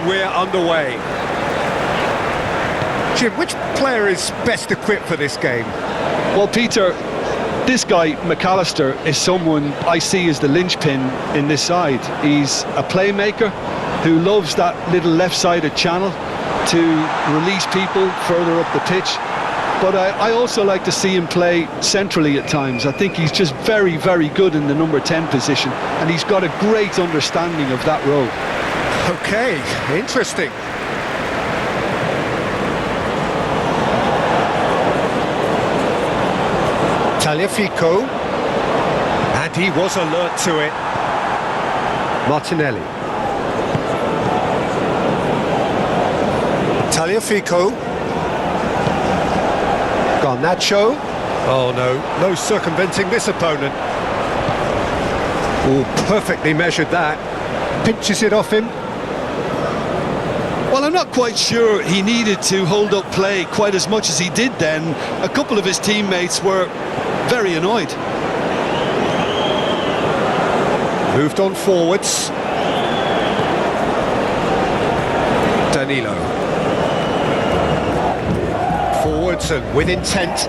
we're underway. Jim, which player is best equipped for this game? Well, Peter, this guy, McAllister, is someone I see as the linchpin in this side. He's a playmaker who loves that little left-sided channel to release people further up the pitch. But I also like to see him play centrally at times. I think he's just very, very good in the number 10 position, and he's got a great understanding of that role. Okay, interesting. Tagliafico, and he was alert to it. Martinelli. Tagliafico. Garnacho. Oh no circumventing this opponent. Oh, perfectly measured that. Pinches it off him. Well, I'm not quite sure he needed to hold up play quite as much as he did then. A couple of his teammates were very annoyed. Moved on forwards. Danilo. Forwards and with intent.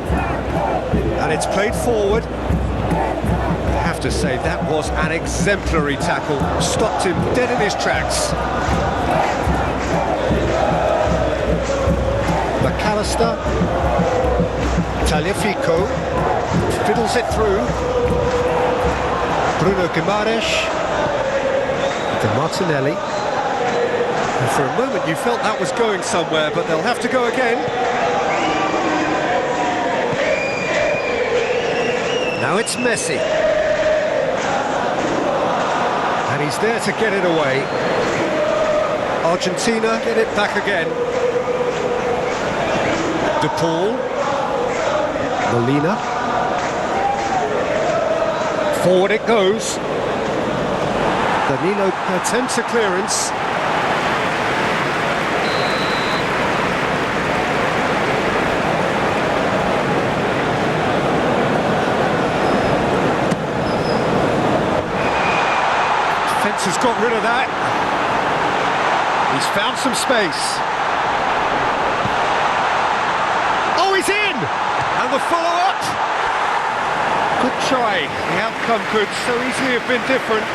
And it's played forward. I have to say, that was an exemplary tackle. Stopped him dead in his tracks. McAllister. Tagliafico. Fiddles it through. Bruno Guimaraes. To Martinelli. And for a moment you felt that was going somewhere, but they'll have to go again. Now it's Messi. And he's there to get it away. Argentina get it back again. De Paul. Molina. Forward it goes. Danilo attempts a clearance. Defence has got rid of that. He's found some space. Oh, he's in! And the follow-up! Good try. The outcome could so easily have been different.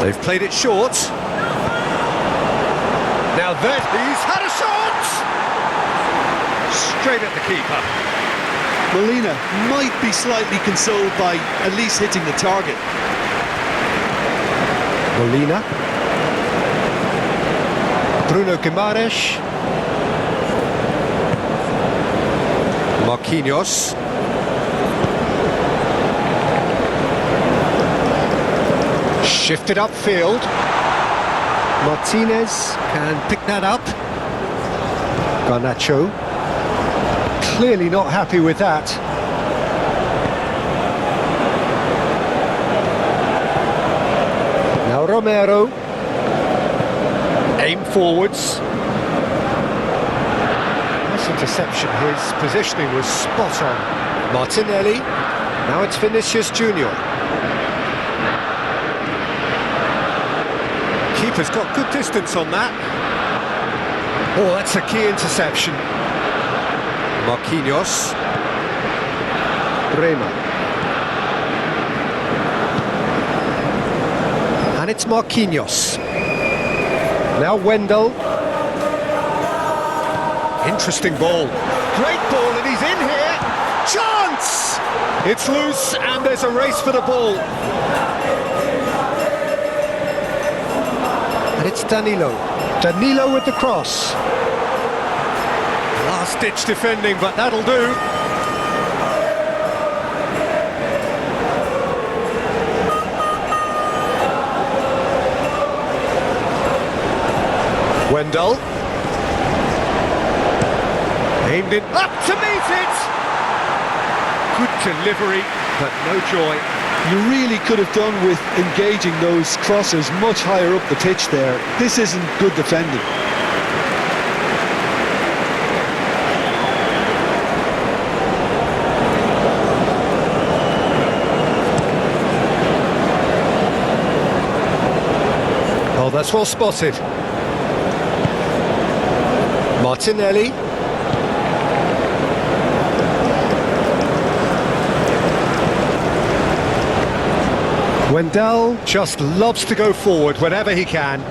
They've played it short. Now that he's had a shot! Straight at the keeper. Molina might be slightly consoled by at least hitting the target. Molina. Bruno Guimaraes. Marquinhos. Shifted upfield. Martinez can pick that up. Garnacho. Clearly not happy with that. Now Romero. Aim forwards. Nice interception. His positioning was spot on. Martinelli. Now it's Vinicius Junior. Keeper's got good distance on that. Oh, that's a key interception. Marquinhos. Bremer. And it's Marquinhos. Now Wendell. Interesting ball. Great ball, and he's in here. Chance! It's loose, and there's a race for the ball. And it's Danilo. Danilo with the cross. Last-ditch defending, but that'll do. Wendell. Aimed it up to meet it. Good delivery, but no joy. You really could have done with engaging those crosses much higher up the pitch there. This isn't good defending. Oh, that's well spotted. Martinelli. Wendell just loves to go forward whenever he can.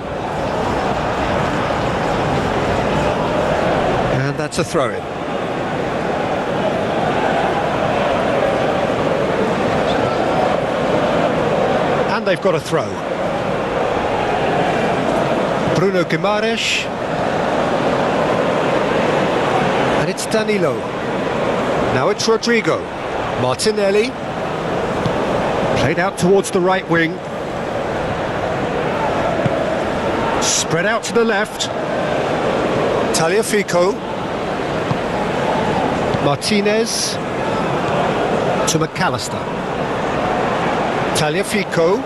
And that's a throw-in. And they've got a throw. Bruno Guimaraes. And it's Danilo. Now it's Rodrigo. Martinelli. Played out towards the right wing. Spread out to the left. Tagliafico. Martinez. To McAllister. Tagliafico.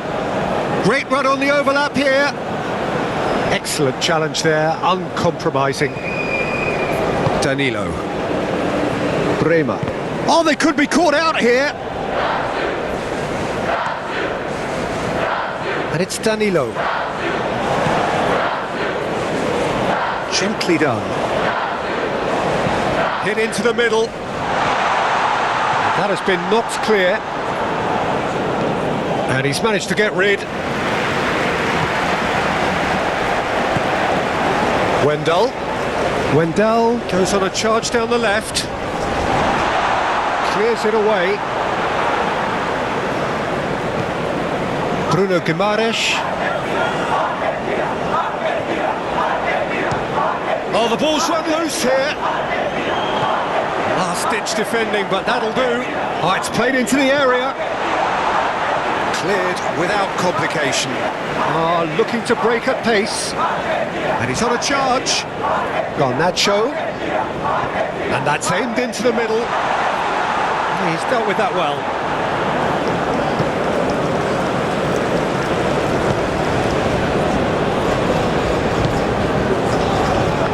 Great run on the overlap here. Excellent challenge there, uncompromising. Danilo. Bremer. Oh, they could be caught out here. And it's Danilo. Gently done. Hit into the middle. That has been knocked clear. And he's managed to get rid. Wendell. Wendell goes on a charge down the left. Clears it away. Bruno Guimaraes. Oh, the ball's run loose here. Last-ditch defending, but that'll do. Oh, it's played into the area. Cleared without complication. Oh, looking to break at pace. And he's on a charge. Gone Nacho. And that's aimed into the middle. He's dealt with that well.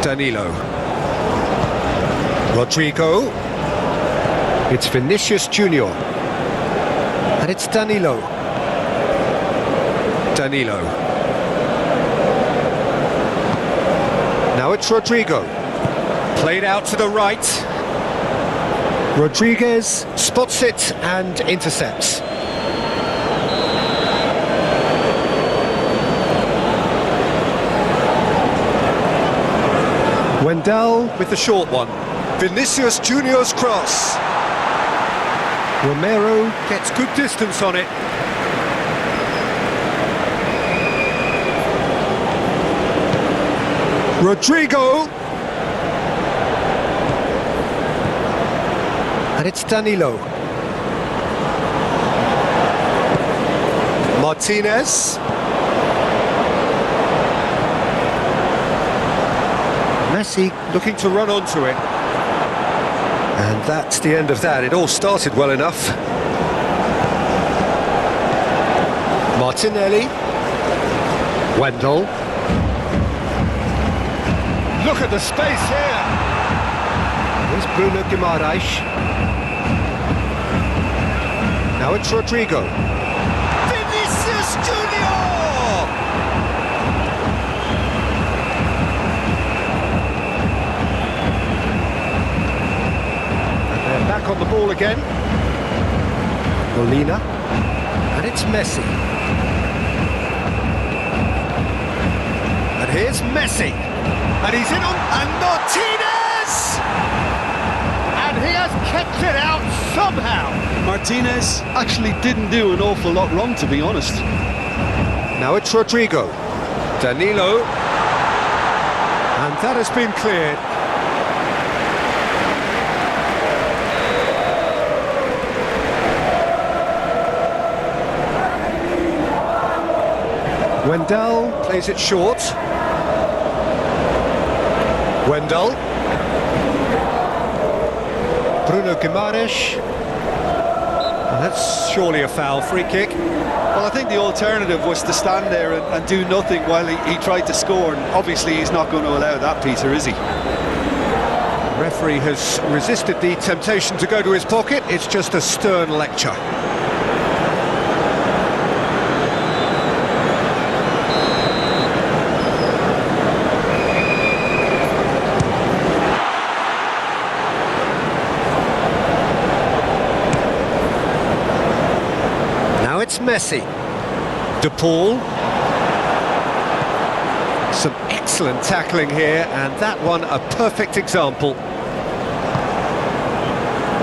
Danilo. Rodrigo. It's Vinicius Junior. And it's Danilo. Danilo. Now it's Rodrigo. Played out to the right. Rodriguez spots it and intercepts. Wendell with the short one. Vinicius Junior's cross. Romero gets good distance on it. Rodrigo. And it's Danilo. Martinez. Messi looking to run onto it. And that's the end of that. It all started well enough. Martinelli. Wendell. Look at the space here. Here's Bruno Guimaraes. Now it's Rodrigo. Vinicius Junior! And they're back on the ball again. Molina. And it's Messi. And here's Messi. And he's in on, and Martinez! And he has kept it out somehow. Martinez actually didn't do an awful lot wrong, to be honest. Now it's Rodrigo. Danilo. And that has been cleared. Wendell plays it short. Wendell. Bruno Guimaraes. That's surely a foul. Free kick. Well, I think the alternative was to stand there and do nothing while he tried to score, and obviously he's not going to allow that, Peter, is he? The referee has resisted the temptation to go to his pocket. It's just a stern lecture. Now it's Messi. De Paul. Some excellent tackling here, and that one a perfect example.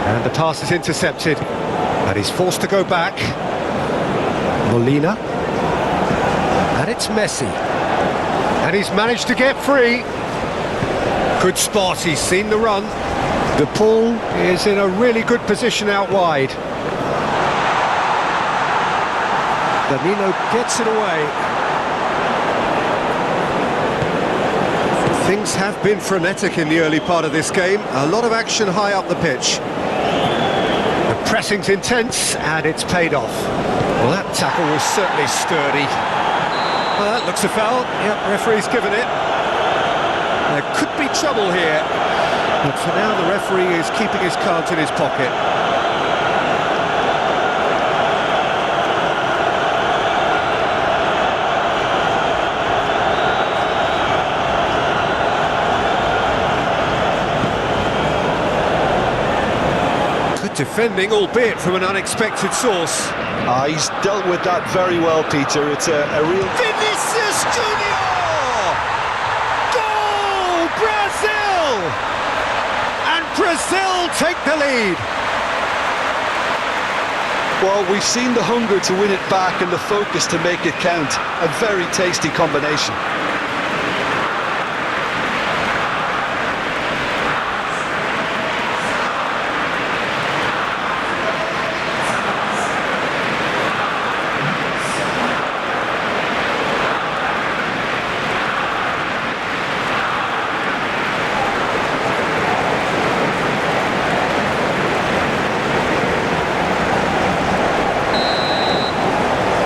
And the pass is intercepted, and he's forced to go back. Molina. And it's Messi. And he's managed to get free. Good spot, he's seen the run. De Paul is in a really good position out wide. Danilo gets it away. Things have been frenetic in the early part of this game. A lot of action high up the pitch. The pressing's intense, and it's paid off. Well, that tackle was certainly sturdy. Well, that looks a foul. Yep, referee's given it. There could be trouble here. But for now, the referee is keeping his cards in his pocket. Defending, albeit from an unexpected source. He's dealt with that very well, Peter. It's a real... Vinicius Junior! Goal! Brazil! And Brazil take the lead. Well, we've seen the hunger to win it back and the focus to make it count. A very tasty combination.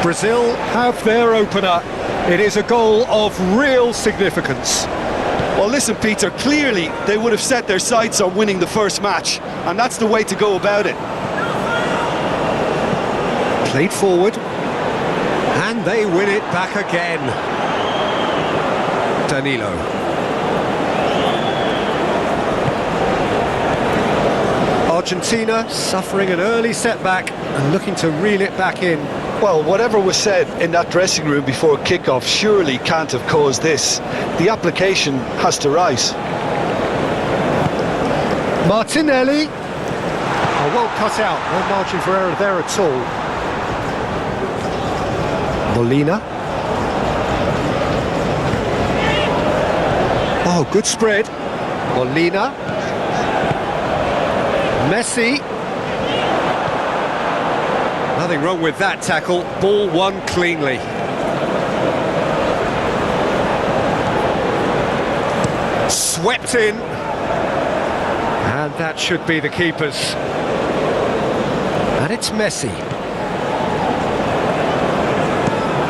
Brazil have their opener. It is a goal of real significance. Well, listen, Peter, clearly they would have set their sights on winning the first match, and that's the way to go about it. Played forward, and they win it back again. Danilo. Argentina suffering an early setback and looking to reel it back in. Well, whatever was said in that dressing room before kick-off surely can't have caused this. The application has to rise. Martinelli. Oh, well cut out. No margin for error there at all. Molina. Oh, good spread. Molina. Messi. Nothing wrong with that tackle. Ball won cleanly. Swept in. And that should be the keeper's. And it's Messi.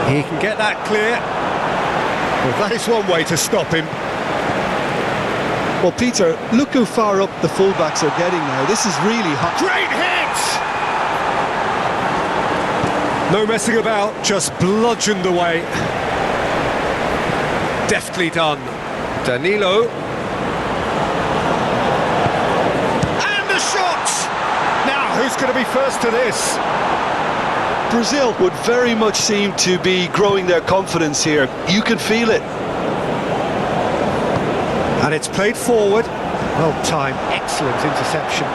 He can get that clear. Well, that is one way to stop him. Well, Peter, look how far up the fullbacks are getting now. This is really hot. Great hit! No messing about, just bludgeoned away. Deftly done. Danilo. And a shot! Now, who's going to be first to this? Brazil would very much seem to be growing their confidence here. You can feel it. And it's played forward. Well timed, excellent interception.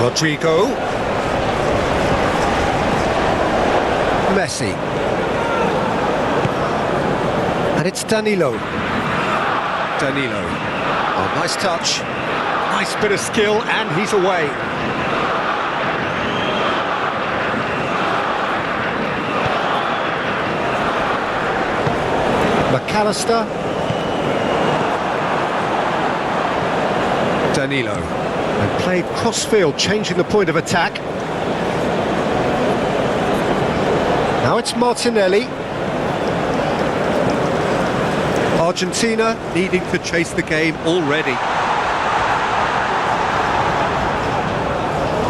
Rodrigo. Messi. And it's Danilo. Danilo. Oh, nice touch. Nice bit of skill, and he's away. McAllister. Danilo. They played cross-field, changing the point of attack. Now it's Martinelli. Argentina needing to chase the game already.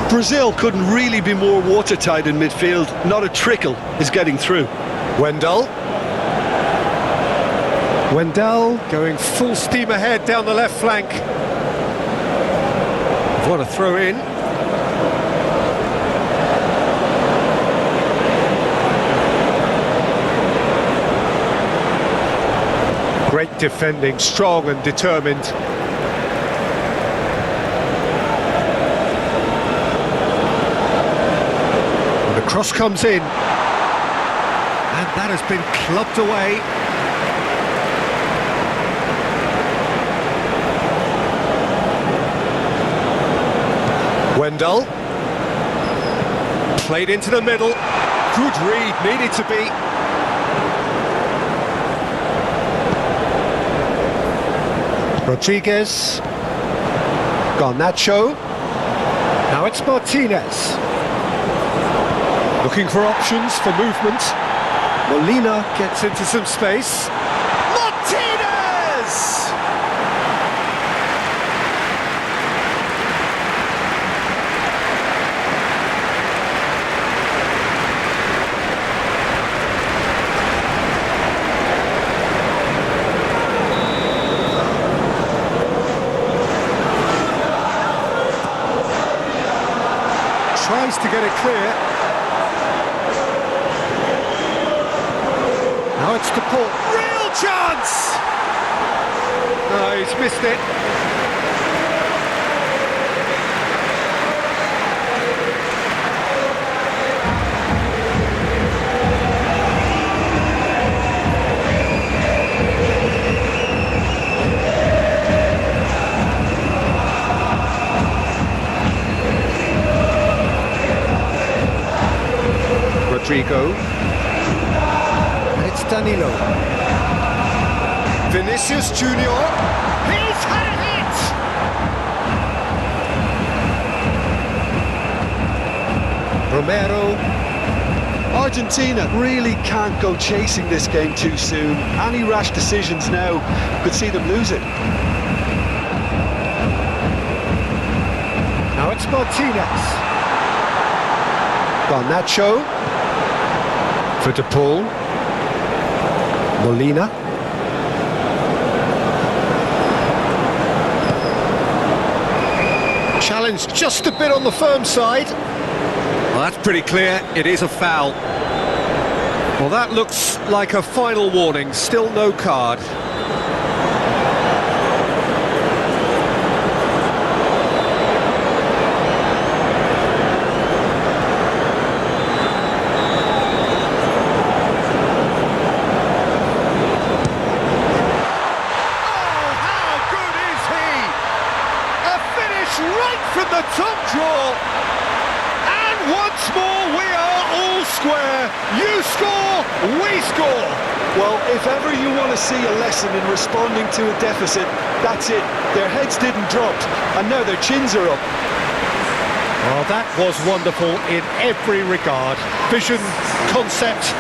Brazil couldn't really be more watertight in midfield. Not a trickle is getting through. Wendell. Wendell going full steam ahead down the left flank. What a throw in. Great defending, strong and determined. And the cross comes in. And that has been clubbed away. Wendell. Played into the middle. Good read, needed to be. Rodriguez. Garnacho. Now it's Martinez. Looking for options for movement. Molina gets into some space. Martinez! Tries to get it clear. Now it's to Paul. Real chance! No, he's missed it. Rodrigo. It's Danilo. Vinicius Junior. He's had a hit! Romero. Argentina really can't go chasing this game too soon. Any rash decisions now could see them lose it. Now it's Martinez. Garnacho. For De Paul. Molina. Challenge just a bit on the firm side. Well, that's pretty clear. It is a foul. Well, that looks like a final warning. Still no card. Right from the top draw, and once more we are all square. You score, we score. Well, if ever you want to see a lesson in responding to a deficit, that's it. Their heads didn't drop, and now their chins are up. Well, that was wonderful in every regard. Vision, concept,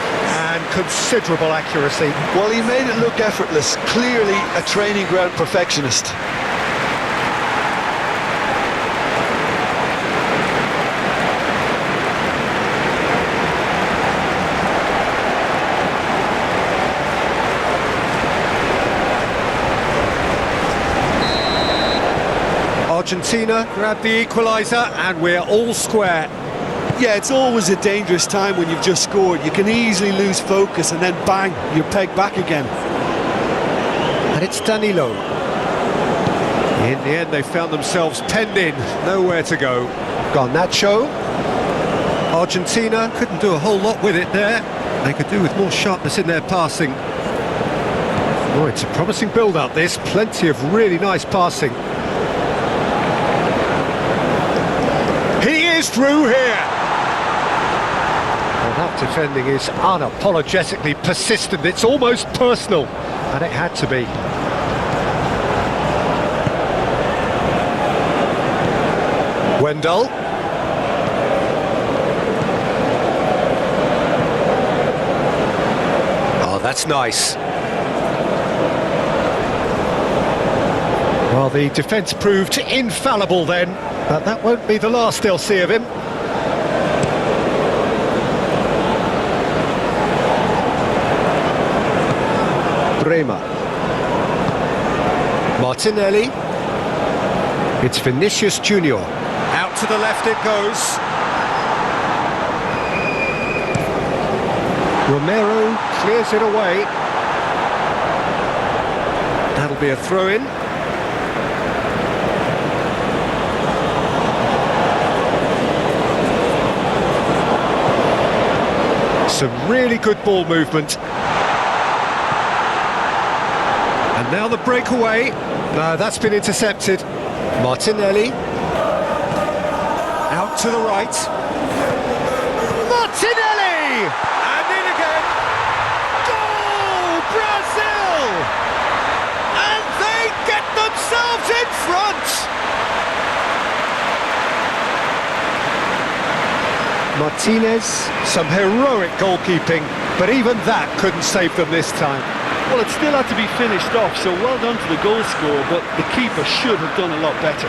and considerable accuracy. Well, he made it look effortless. Clearly a training ground perfectionist. Argentina grab the equaliser and we're all square. Yeah, it's always a dangerous time when you've just scored. You can easily lose focus and then bang, you're pegged back again. And it's Danilo. In the end they found themselves penned in, nowhere to go. Garnacho. Argentina couldn't do a whole lot with it there. They could do with more sharpness in their passing. Oh, it's a promising build-up this, plenty of really nice passing. He is through here! Well, that defending is unapologetically persistent, it's almost personal, and it had to be. Wendell. Oh, that's nice. Well, the defence proved infallible then, but that won't be the last they'll see of him. Bremer. Martinelli. It's Vinicius Junior. Out to the left it goes. Romero clears it away. That'll be a throw-in. Some really good ball movement. And now the breakaway. No, that's been intercepted. Martinelli. Out to the right. Martinelli! And in again. Goal! Brazil! And they get themselves in front! Martinez, some heroic goalkeeping, but even that couldn't save them this time. Well, it still had to be finished off, so well done to the goal scorer, but the keeper should have done a lot better.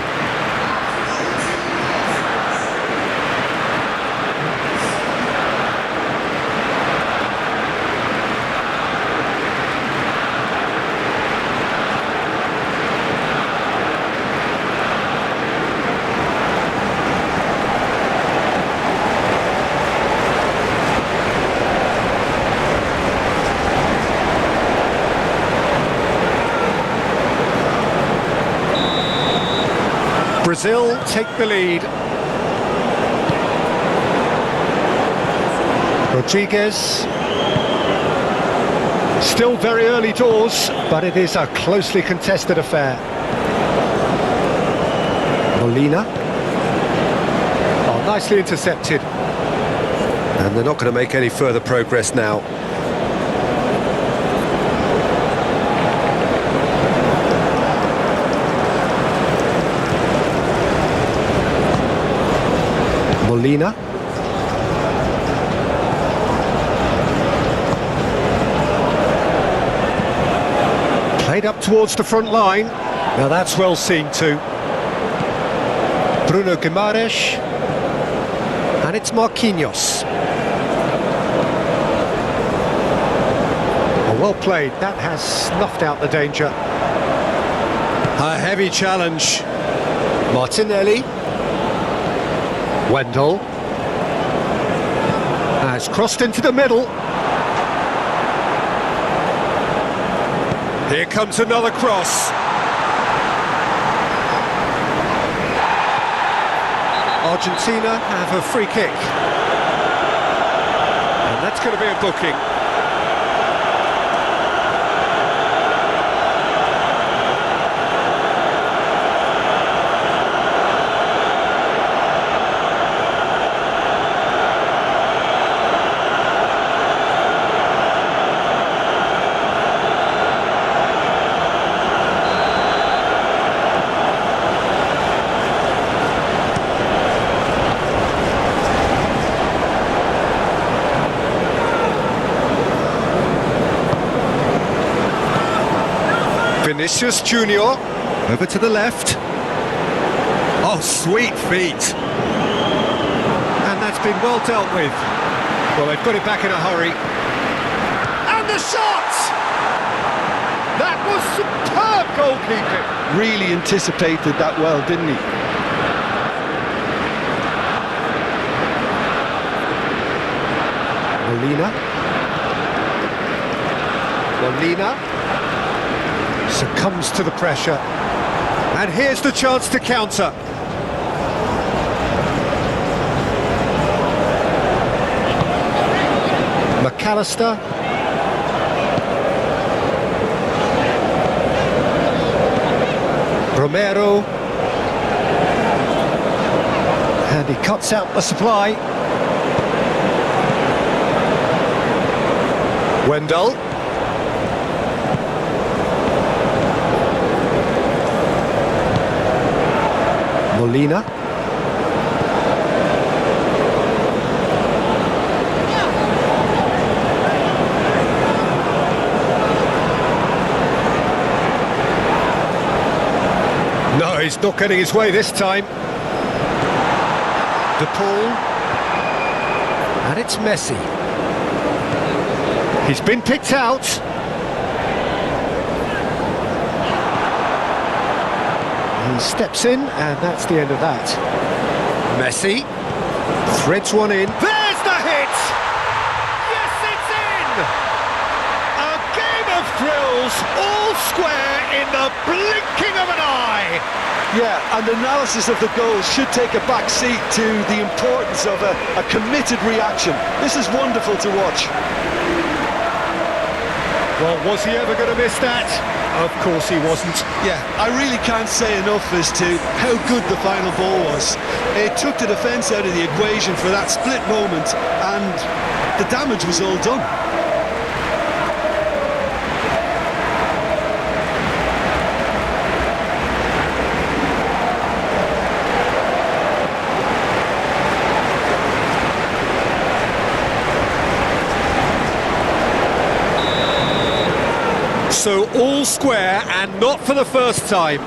Brazil take the lead. Rodriguez. Still very early doors, but it is a closely contested affair. Molina. Oh, nicely intercepted. And they're not going to make any further progress now. Molina. Played up towards the front line. Now that's well seen too. Bruno Guimaraes. And it's Marquinhos. Oh, well played. That has snuffed out the danger. A heavy challenge. Martinelli. Wendell has crossed into the middle. Here comes another cross. Argentina have a free kick. And that's going to be a booking. Vinicius Junior, over to the left. Oh, sweet feet. And that's been well dealt with. Well, they've got it back in a hurry. And the shot! That was superb goalkeeping. Really anticipated that well, didn't he? Molina succumbs to the pressure, and here's the chance to counter. McAllister. Romero. And he cuts out the supply. Wendell. Molina. not getting his way this time. De Paul. And it's Messi. He's been picked out. He steps in, and that's the end of that. Messi threads one in. There's the hit! Yes, it's in! A game of thrills, all square in the blinking of an eye. Yeah, and analysis of the goal should take a back seat to the importance of a committed reaction. This is wonderful to watch. Well, was he ever going to miss that? Of course he wasn't. Yeah, I really can't say enough as to how good the final ball was. It took the defence out of the equation for that split moment, and the damage was all done. So all square, and not for the first time.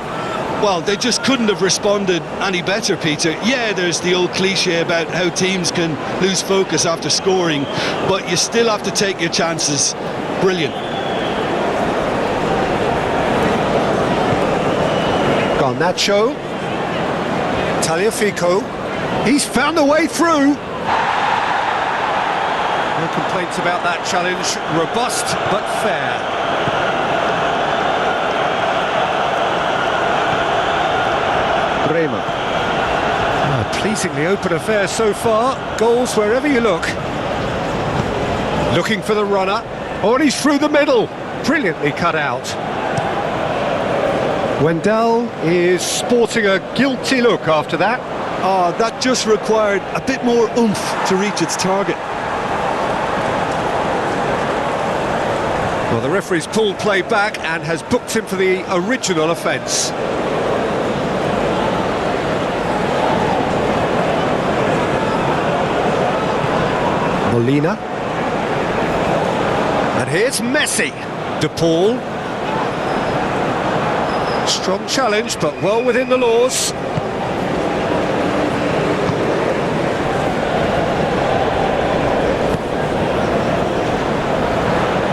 Well, they just couldn't have responded any better, Peter. Yeah, there's the old cliche about how teams can lose focus after scoring, but you still have to take your chances. Brilliant. Garnacho. Tagliafico. He's found a way through. No complaints about that challenge. Robust but fair. Pleasingly open affair so far. Goals wherever you look. Looking for the runner. Oh, and he's through the middle. Brilliantly cut out. Wendell is sporting a guilty look after that. Oh, that just required a bit more oomph to reach its target. Well, the referee's pulled play back and has booked him for the original offence. Molina. And here's Messi. De Paul. Strong challenge, but well within the laws.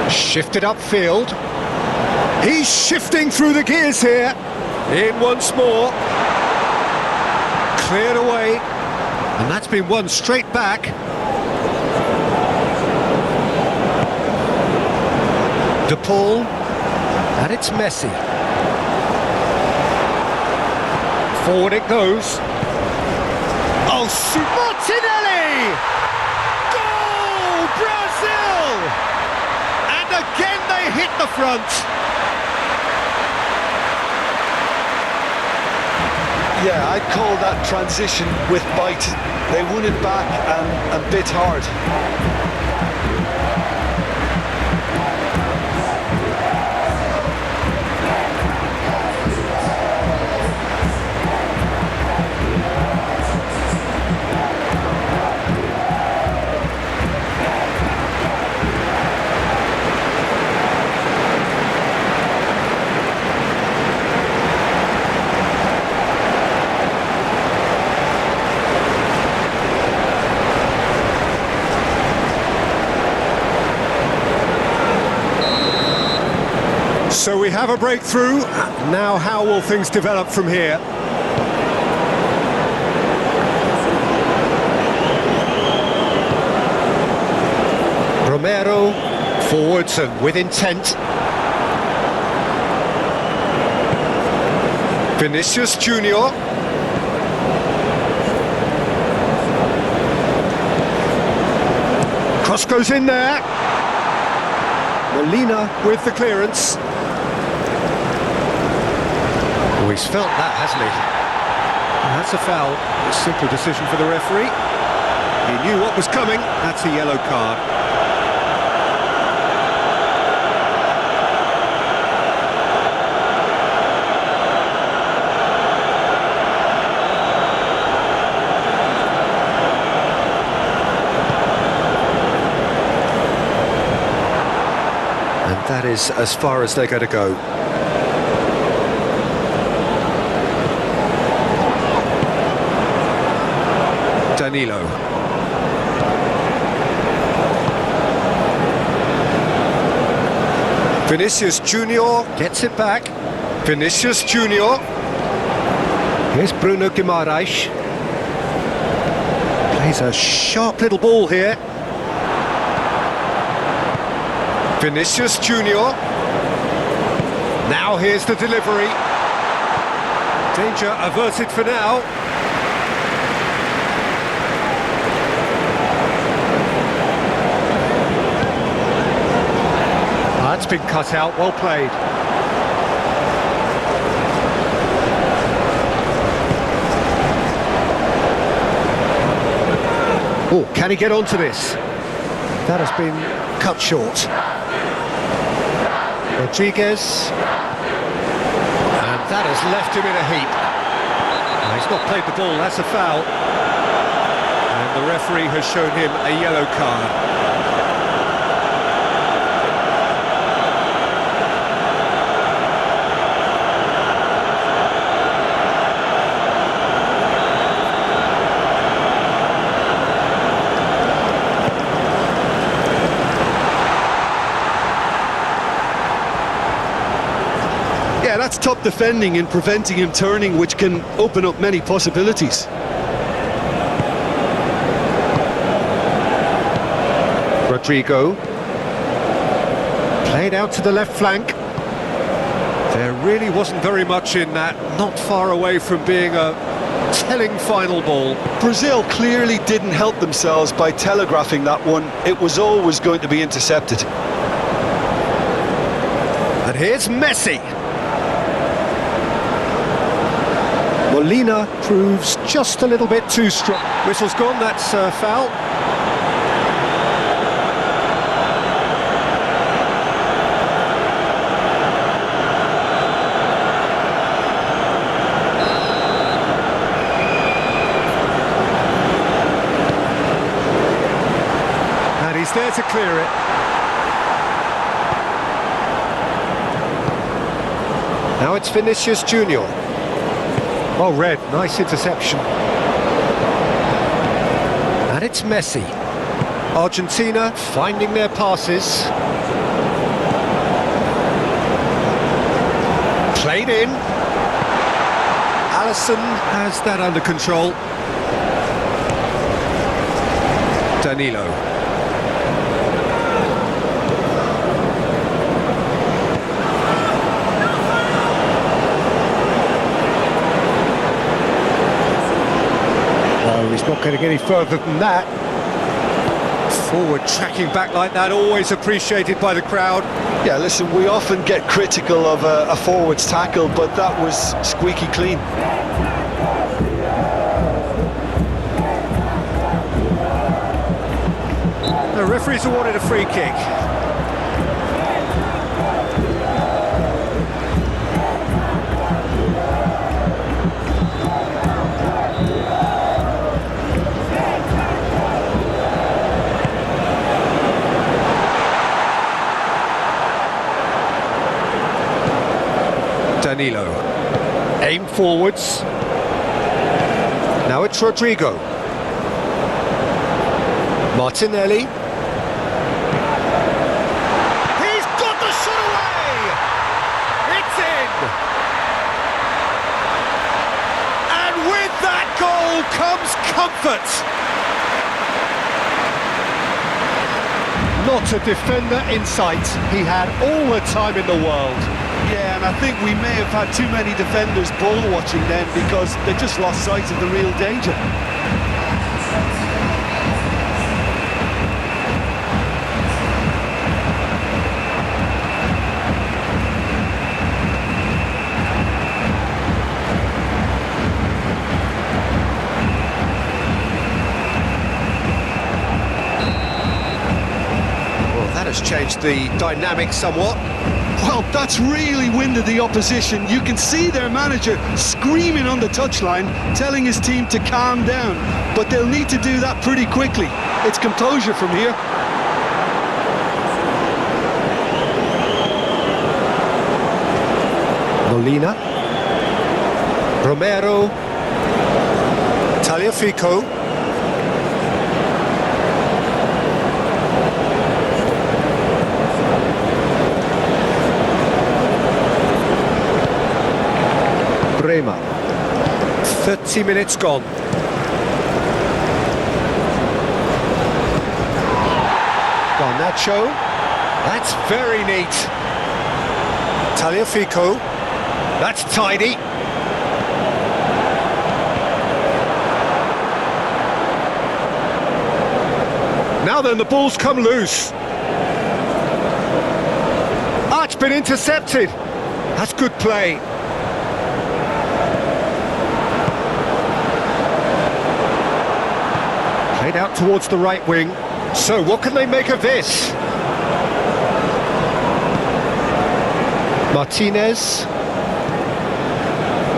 Shifted upfield. He's shifting through the gears here. In once more. Cleared away. And that's been won straight back. De Paul, and it's Messi. Forward it goes. Oh, Martinelli! Goal, Brazil! And again they hit the front. Yeah, I'd call that transition with bite. They won it back and bit hard. So we have a breakthrough. Now how will things develop from here? Romero forwards and with intent. Vinicius Junior. Cross goes in there. Molina with the clearance. Oh, he's felt that, hasn't he? That's a foul. A simple decision for the referee. He knew what was coming. That's a yellow card. And that is as far as they're going to go. Danilo. Vinicius Junior gets it back. Vinicius Junior. Here's Bruno Guimaraes. Plays a sharp little ball here. Vinicius Junior. Now here's the delivery. Danger averted for now. That's been cut out, well played. Oh, can he get onto this? That has been cut short. Rodriguez. And that has left him in a heap. No, he's not played the ball, that's a foul. And the referee has shown him a yellow card. Yeah, that's top defending and preventing him turning, which can open up many possibilities. Rodrigo. Played out to the left flank. There really wasn't very much in that, not far away from being a telling final ball. Brazil clearly didn't help themselves by telegraphing that one. It was always going to be intercepted. And here's Messi. Molina proves just a little bit too strong. Whistle's gone, that's a foul. And he's there to clear it. Now it's Vinicius Junior. Oh, red, nice interception. And it's Messi. Argentina finding their passes. Played in. Alisson has that under control. Danilo. He's not going to get any further than that. Forward tracking back like that, always appreciated by the crowd. Yeah, listen, we often get critical of a forward's tackle, but that was squeaky clean. The referee's awarded a free kick. Danilo. Aim forwards. Now it's Rodrigo. Martinelli. He's got the shot away! It's in! And with that goal comes comfort! Not a defender in sight. He had all the time in the world. Yeah, and I think we may have had too many defenders ball watching then because they just lost sight of the real danger. Well, that has changed the dynamic somewhat. Well, that's really winded the opposition. You can see their manager screaming on the touchline, telling his team to calm down. But they'll need to do that pretty quickly. It's composure from here. Molina. Romero. Tagliafico. 90 minutes gone. Garnacho. That's very neat. Tagliafico. That's tidy. Now then, the ball's come loose. Ah, it's been intercepted. That's good play. Played out towards the right wing. So, what can they make of this? Martinez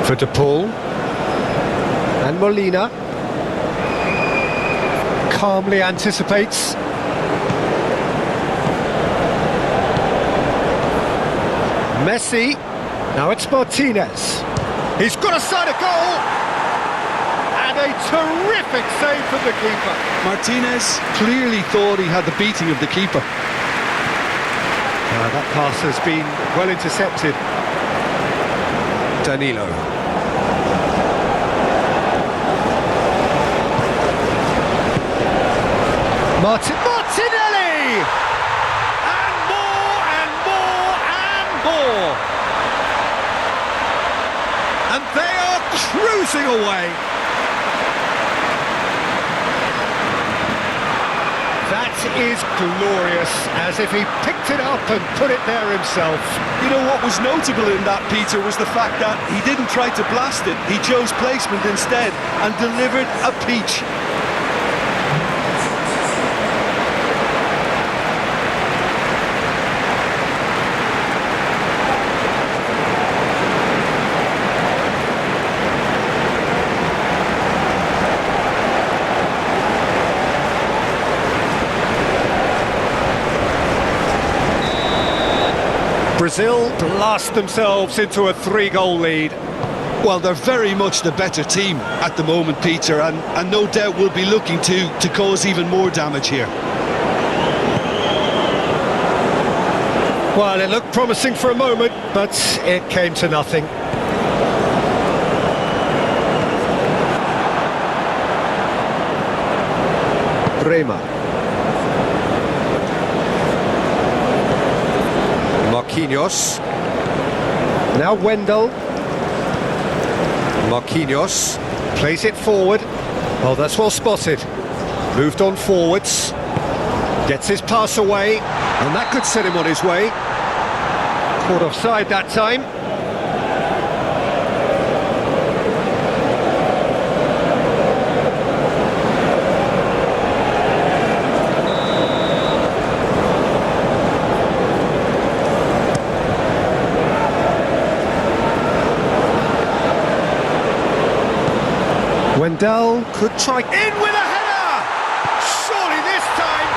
for De Paul and Molina. Calmly anticipates. Messi. Now it's Martinez. He's got a side of goal. And a terrific save from the keeper. Martinez clearly thought he had the beating of the keeper. That pass has been well intercepted. Danilo. Martinelli! And more and more and more. And they are cruising away. That is glorious, as if he picked it up and put it there himself. You know what was notable in that, Peter, was the fact that he didn't try to blast it. He chose placement instead and delivered a peach. Brazil blast themselves into a 3-goal lead. Well, they're very much the better team at the moment, Peter, and no doubt will be looking to cause even more damage here. Well, it looked promising for a moment, but it came to nothing. Bremer. Marquinhos. Now Wendell. Marquinhos plays it forward. Oh, that's well spotted. Moved on forwards. Gets his pass away, and that could set him on his way. Caught offside that time. Wendell could try in with a header! Surely this time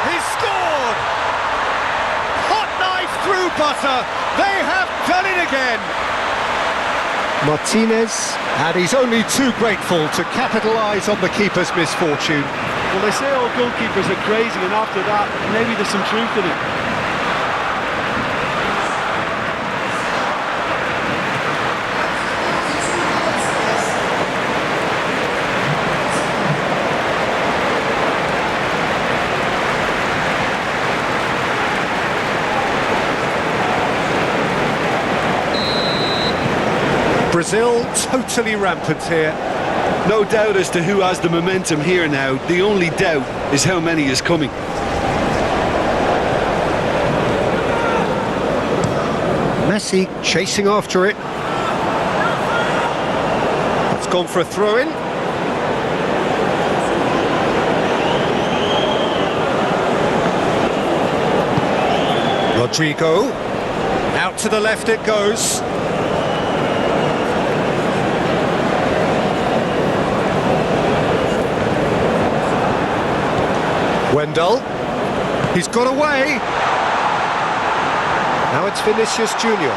he's scored! Hot knife through butter. They have done it again. Martinez, and he's only too grateful to capitalise on the keeper's misfortune. Well, they say all goalkeepers are crazy, and after that, maybe there's some truth in it. Brazil totally rampant here. No doubt as to who has the momentum here now. The only doubt is how many is coming. Messi chasing after it. It's gone for a throw-in. Rodrigo. Out to the left it goes. Wendell, he's got away. Now it's Vinicius Junior.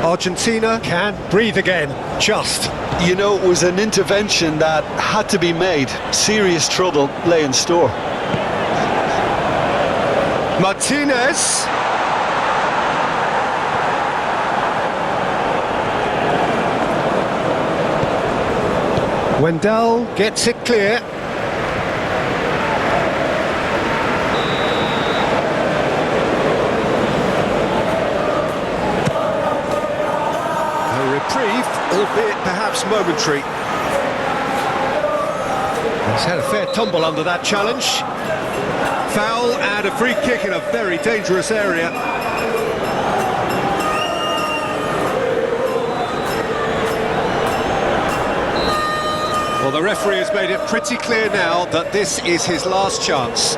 Argentina can breathe again, just. You know, it was an intervention that had to be made. Serious trouble lay in store. Martinez. Wendell gets it clear. A reprieve, albeit perhaps momentary. He's had a fair tumble under that challenge. Foul and a free kick in a very dangerous area. Well, the referee has made it pretty clear now that this is his last chance.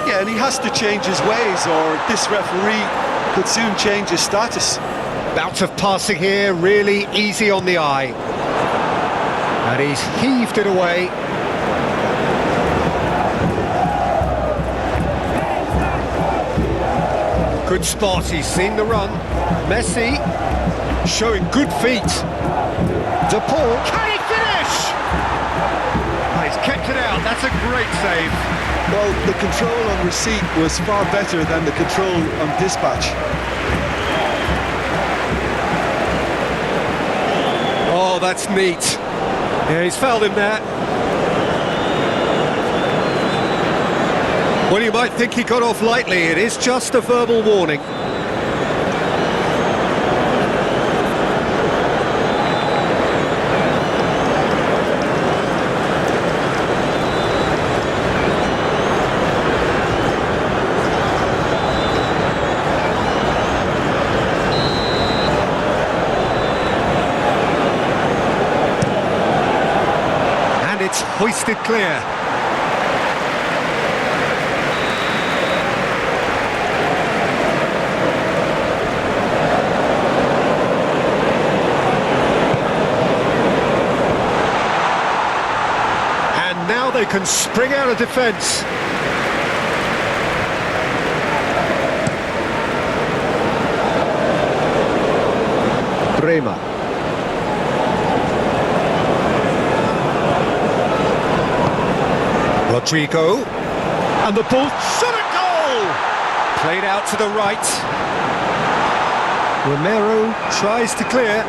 Yeah, and he has to change his ways, or this referee could soon change his status. Bout of passing here, really easy on the eye. And he's heaved it away. Good spot, he's seen the run. Messi showing good feet. De Paul, can he finish? Oh, he's kept it out, that's a great save. Well, the control on receipt was far better than the control on dispatch. Oh, that's neat. Yeah, he's fouled him there. Well, you might think he got off lightly. It is just a verbal warning. And it's hoisted clear. Now they can spring out of defence. Bremer. Rodrigo. And the ball shot at goal! Played out to the right. Romero tries to clear.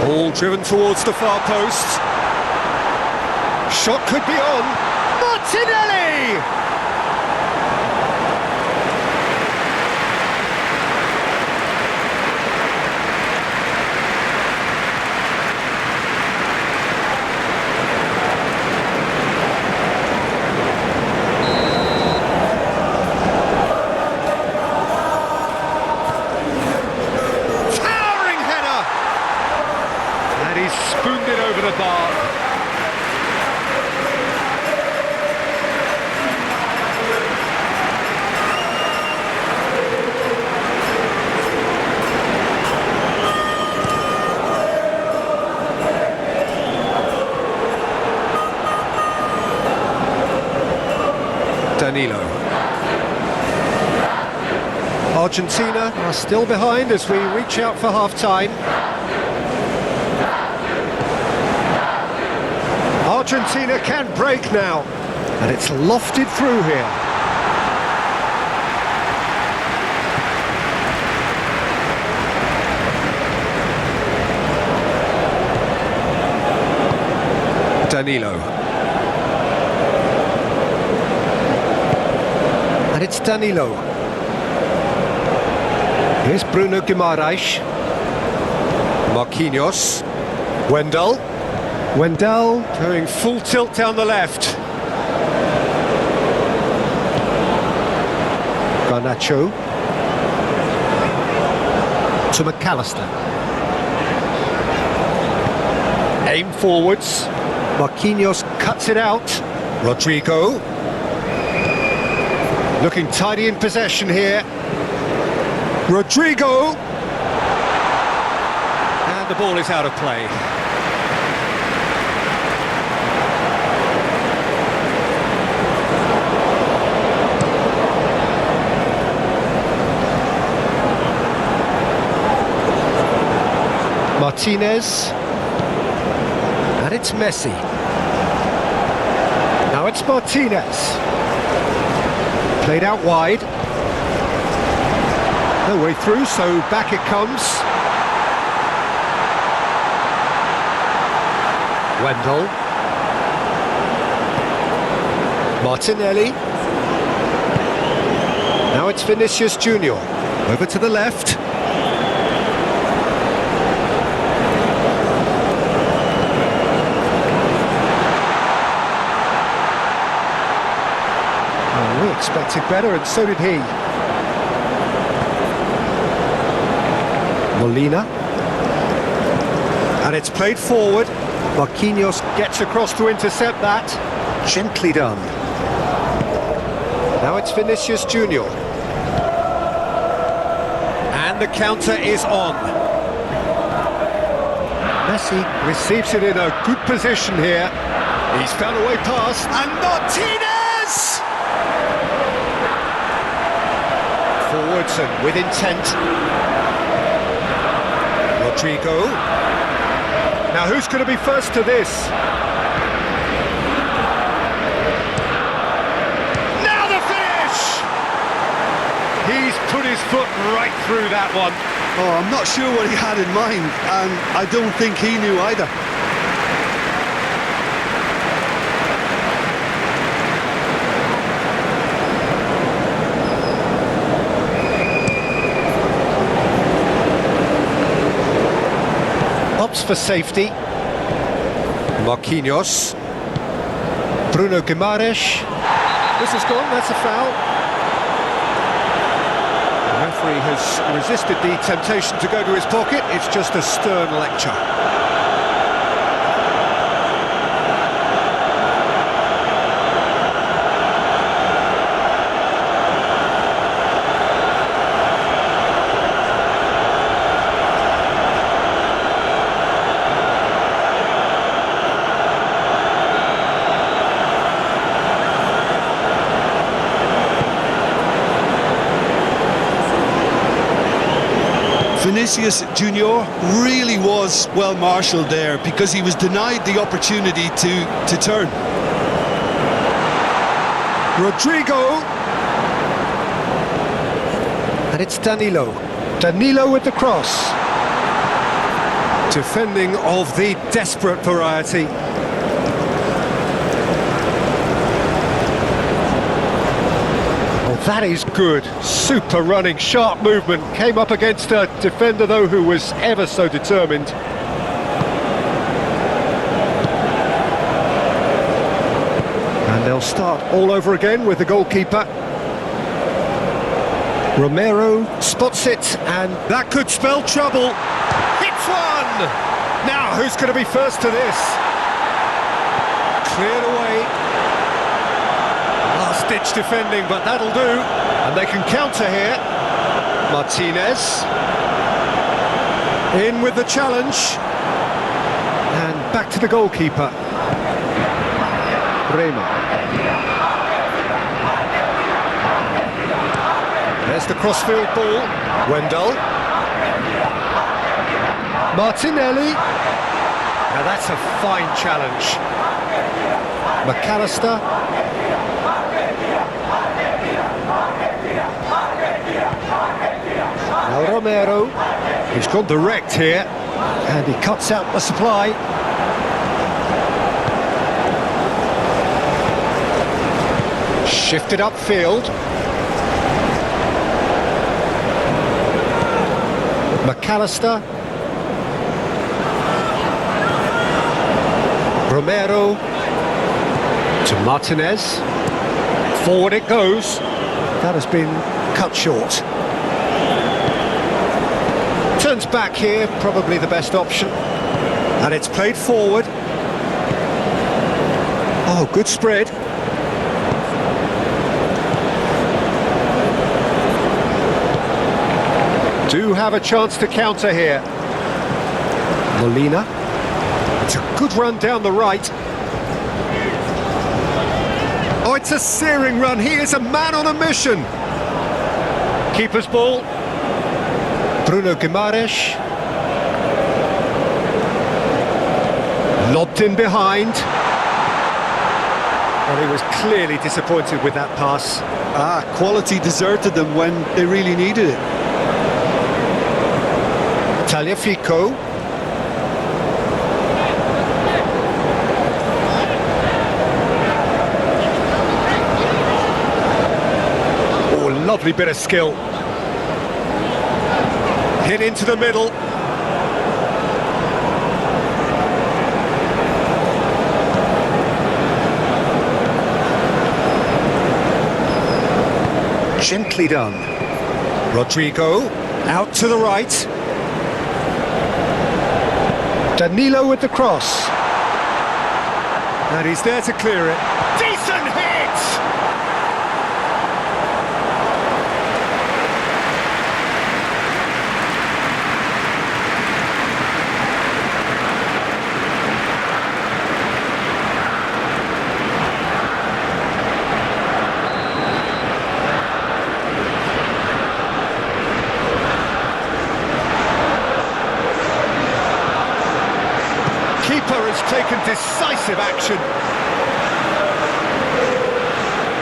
Ball driven towards the far post. Shot could be on. Martinelli! Towering header! And he's spooned it over the bar. Danilo. Argentina are still behind as we reach out for half-time. Argentina can break now, and it's lofted through here. Danilo. And it's Danilo. Here's Bruno Guimaraes. Marquinhos. Wendell. Wendell going full tilt down the left. Garnacho. To McAllister. Aim forwards. Marquinhos cuts it out. Rodrigo. Looking tidy in possession here. Rodrigo! And the ball is out of play. Martinez. And it's Messi. Now it's Martinez. Played out wide. No way through, so back it comes. Wendell. Martinelli. Now it's Vinicius Junior. Over to the left. Oh, we expected better, and so did he. Molina. And it's played forward. Marquinhos gets across to intercept that. Gently done. Now it's Vinicius Junior. And the counter is on. Messi receives it in a good position here. He's found a way past. And Martinez! Forwards and with intent. Rodrigo. Now who's going to be first to this? Now the finish! He's put his foot right through that one. Oh, I'm not sure what he had in mind, and I don't think he knew either. Opts for safety. Marquinhos. Bruno Guimaraes. This is gone, that's a foul. The referee has resisted the temptation to go to his pocket. It's just a stern lecture. Vinicius Junior really was well marshalled there because he was denied the opportunity to turn. Rodrigo. And it's Danilo. Danilo with the cross. Defending of the desperate variety. That is good. Super running, sharp movement. Came up against a defender, though, who was ever so determined. And they'll start all over again with the goalkeeper. Romero spots it, and that could spell trouble. Hits one! Now, who's going to be first to this? Cleared away. Last-ditch defending, but that'll do. And they can counter here. Martinez. In with the challenge. And back to the goalkeeper. Bremer. There's the crossfield ball. Wendell. Martinelli. Now that's a fine challenge. McAllister. Now Romero, he's gone direct here, and he cuts out the supply. Shifted upfield. McAllister. Romero to Martinez. Forward it goes. That has been cut short. Turns back here, probably the best option. And it's played forward. Oh, good spread. Do have a chance to counter here. Molina. It's a good run down the right. Oh, it's a searing run. He is a man on a mission. Keeper's ball. Bruno Guimaraes. Lobbed in behind. Well, he was clearly disappointed with that pass. Quality deserted them when they really needed it. Tagliafico. Lovely bit of skill. Hit into the middle. Gently done. Rodrigo, out to the right. Danilo with the cross. And he's there to clear it. Decent hit! Keeper has taken decisive action.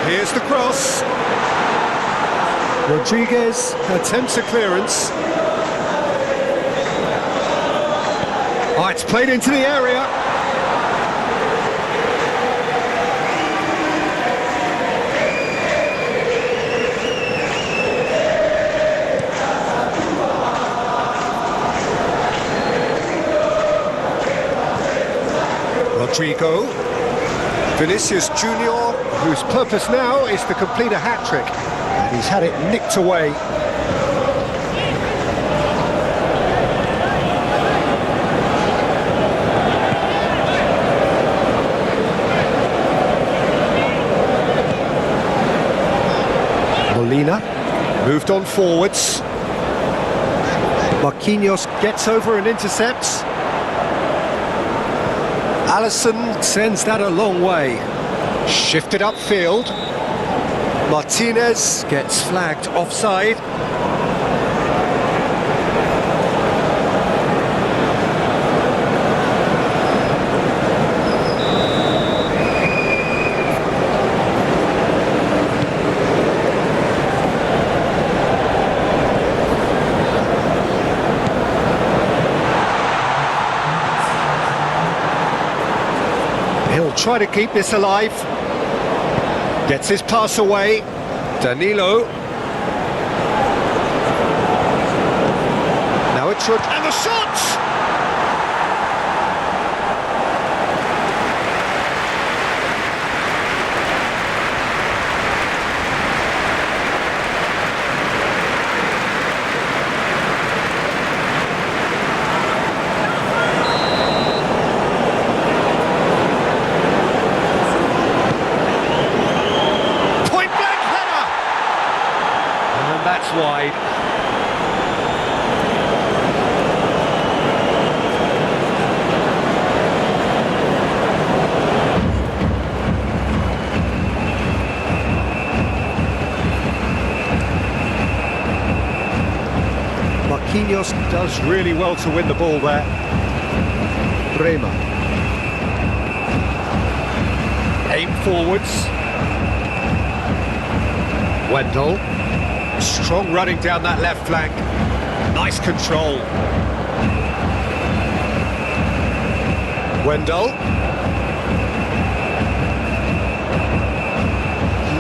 Here's the cross. Rodriguez attempts a clearance. Oh, it's played into the area. Rodrigo, Vinicius Junior, whose purpose now is to complete a hat-trick, and he's had it nicked away. Molina moved on forwards. Marquinhos gets over and intercepts. Alisson sends that a long way. Shifted upfield. Martinez gets flagged offside. He'll try to keep this alive. Gets his pass away. Danilo. Now it's Rod. And the shot! That's wide. Marquinhos does really well to win the ball there. Bremer. Aim forwards. Wendell. Strong running down that left flank. Nice control. Wendell.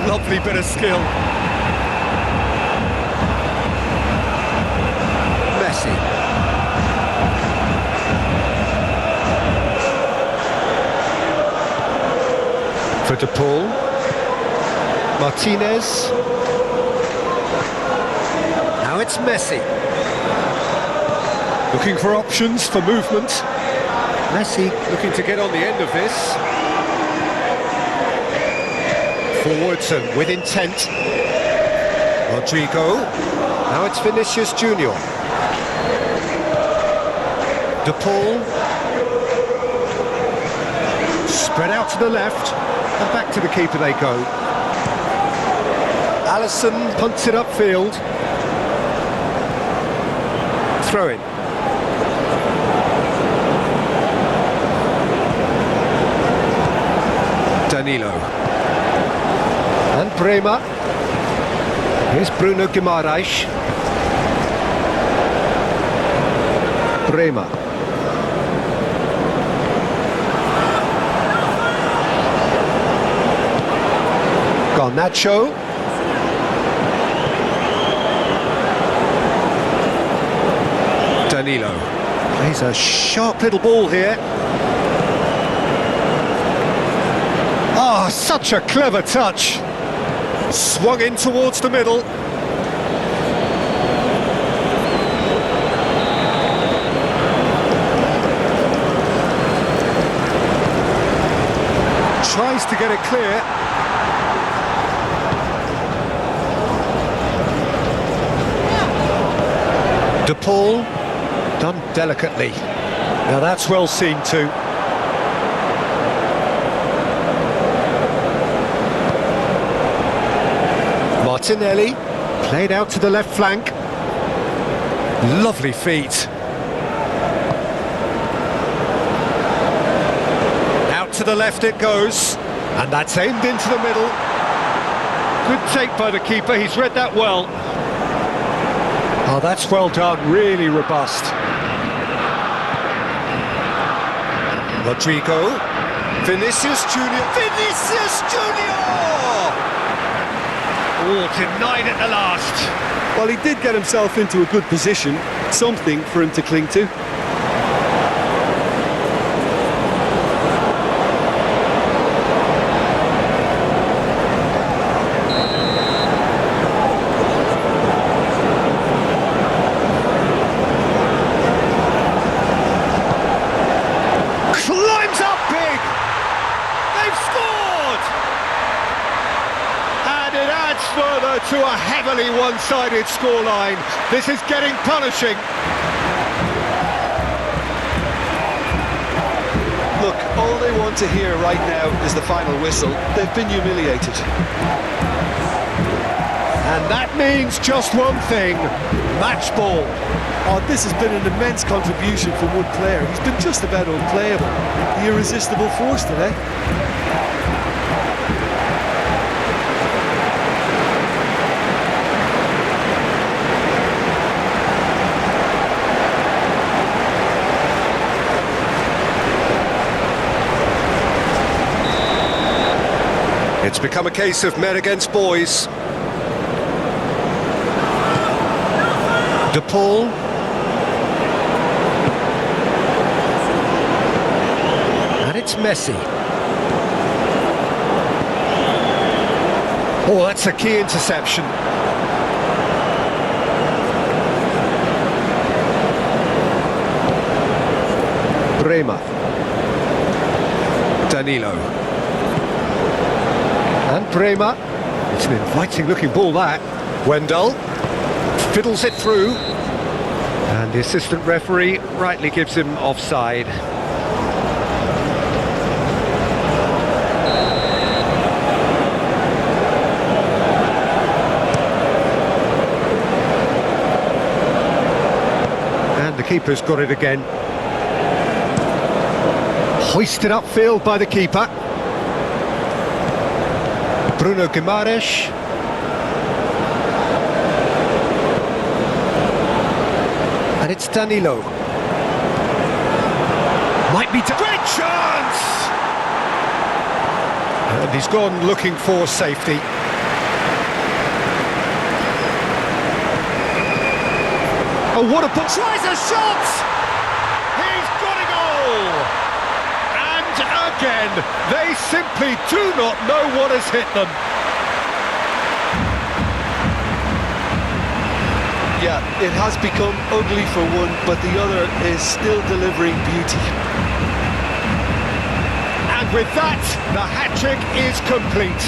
Lovely bit of skill. Messi. For De Paul. Martinez. Now it's Messi. Looking for options for movement. Messi looking to get on the end of this. Forwards and with intent. Rodrigo. Now it's Vinicius Junior. De Paul. Spread out to the left. And back to the keeper they go. Alisson punts it upfield. Throw in. Danilo. And Bremer. Here's Bruno Guimaraes. Bremer. Garnacho. Danilo. Plays a sharp little ball here. Ah, such a clever touch. Swung in towards the middle. Tries to get it clear. De Paul, done delicately. Now that's well seen too. Martinelli, played out to the left flank. Lovely feet. Out to the left it goes, and that's aimed into the middle. Good take by the keeper, he's read that well. Oh, that's well done, really robust. Rodrigo, Vinicius Junior. Vinicius Junior! Oh, denied at the last. Well, he did get himself into a good position, something for him to cling to. Climbs up big! They've scored! And it adds further to a heavily one-sided scoreline. This is getting punishing. Look, all they want to hear right now is the final whistle. They've been humiliated. And that means just one thing, match ball. Oh, this has been an immense contribution from one player. He's been just about unplayable. The irresistible force today. It's become a case of men against boys. De Paul. And it's Messi. Oh, that's a key interception. Brema. Danilo. And Brema. It's an inviting looking ball that. Wendell fiddles it through. And the assistant referee rightly gives him offside. And the keeper's got it again. Hoisted upfield by the keeper. Bruno Guimaraes. And it's Danilo. Might be... Great chance! And he's gone looking for safety. Oh, what a... Tries a shot! He's got a goal! And again, they simply do not know what has hit them. Yeah, it has become ugly for one, but the other is still delivering beauty. And with that, the hat-trick is complete.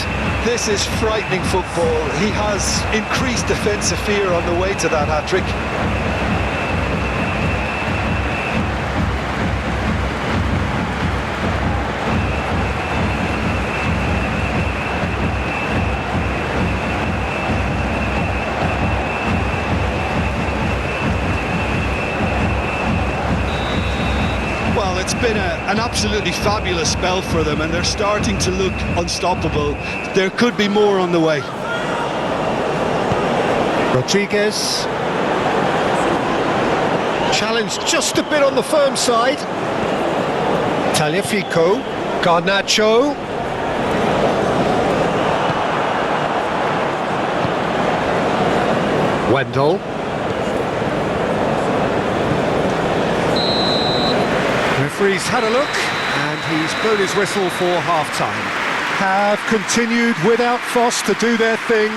This is frightening football. He has increased defensive fear on the way to that hat-trick. It's been an absolutely fabulous spell for them, and they're starting to look unstoppable. There could be more on the way. Rodriguez. Challenged just a bit on the firm side. Tagliafico. Garnacho. Wendell. referee's had a look, and he's blown his whistle for half-time. Have continued without fuss to do their thing.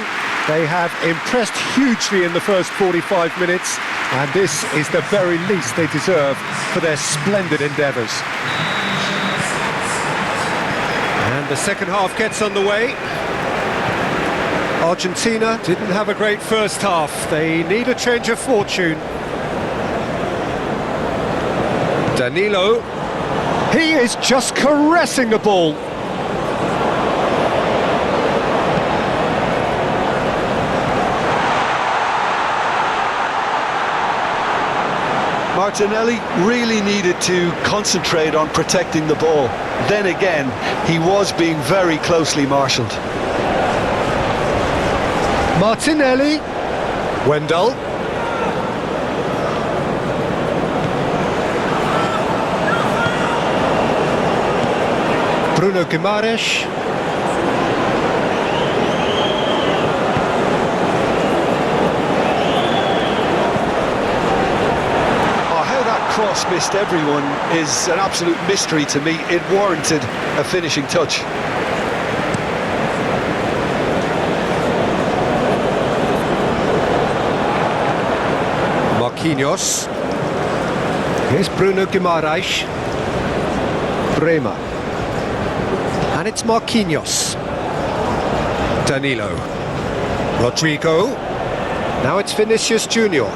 They have impressed hugely in the first 45 minutes, and this is the very least they deserve for their splendid endeavours. And the second half gets underway. Argentina didn't have a great first half. They need a change of fortune. Danilo. He is just caressing the ball. Martinelli really needed to concentrate on protecting the ball. Then again, he was being very closely marshalled. Martinelli. Wendell. Bruno Guimaraes. Cross missed everyone is an absolute mystery to me. It warranted a finishing touch. Marquinhos. Here's Bruno Guimaraes. Bremer. And it's Marquinhos. Danilo. Rodrigo. Now it's Vinicius Junior.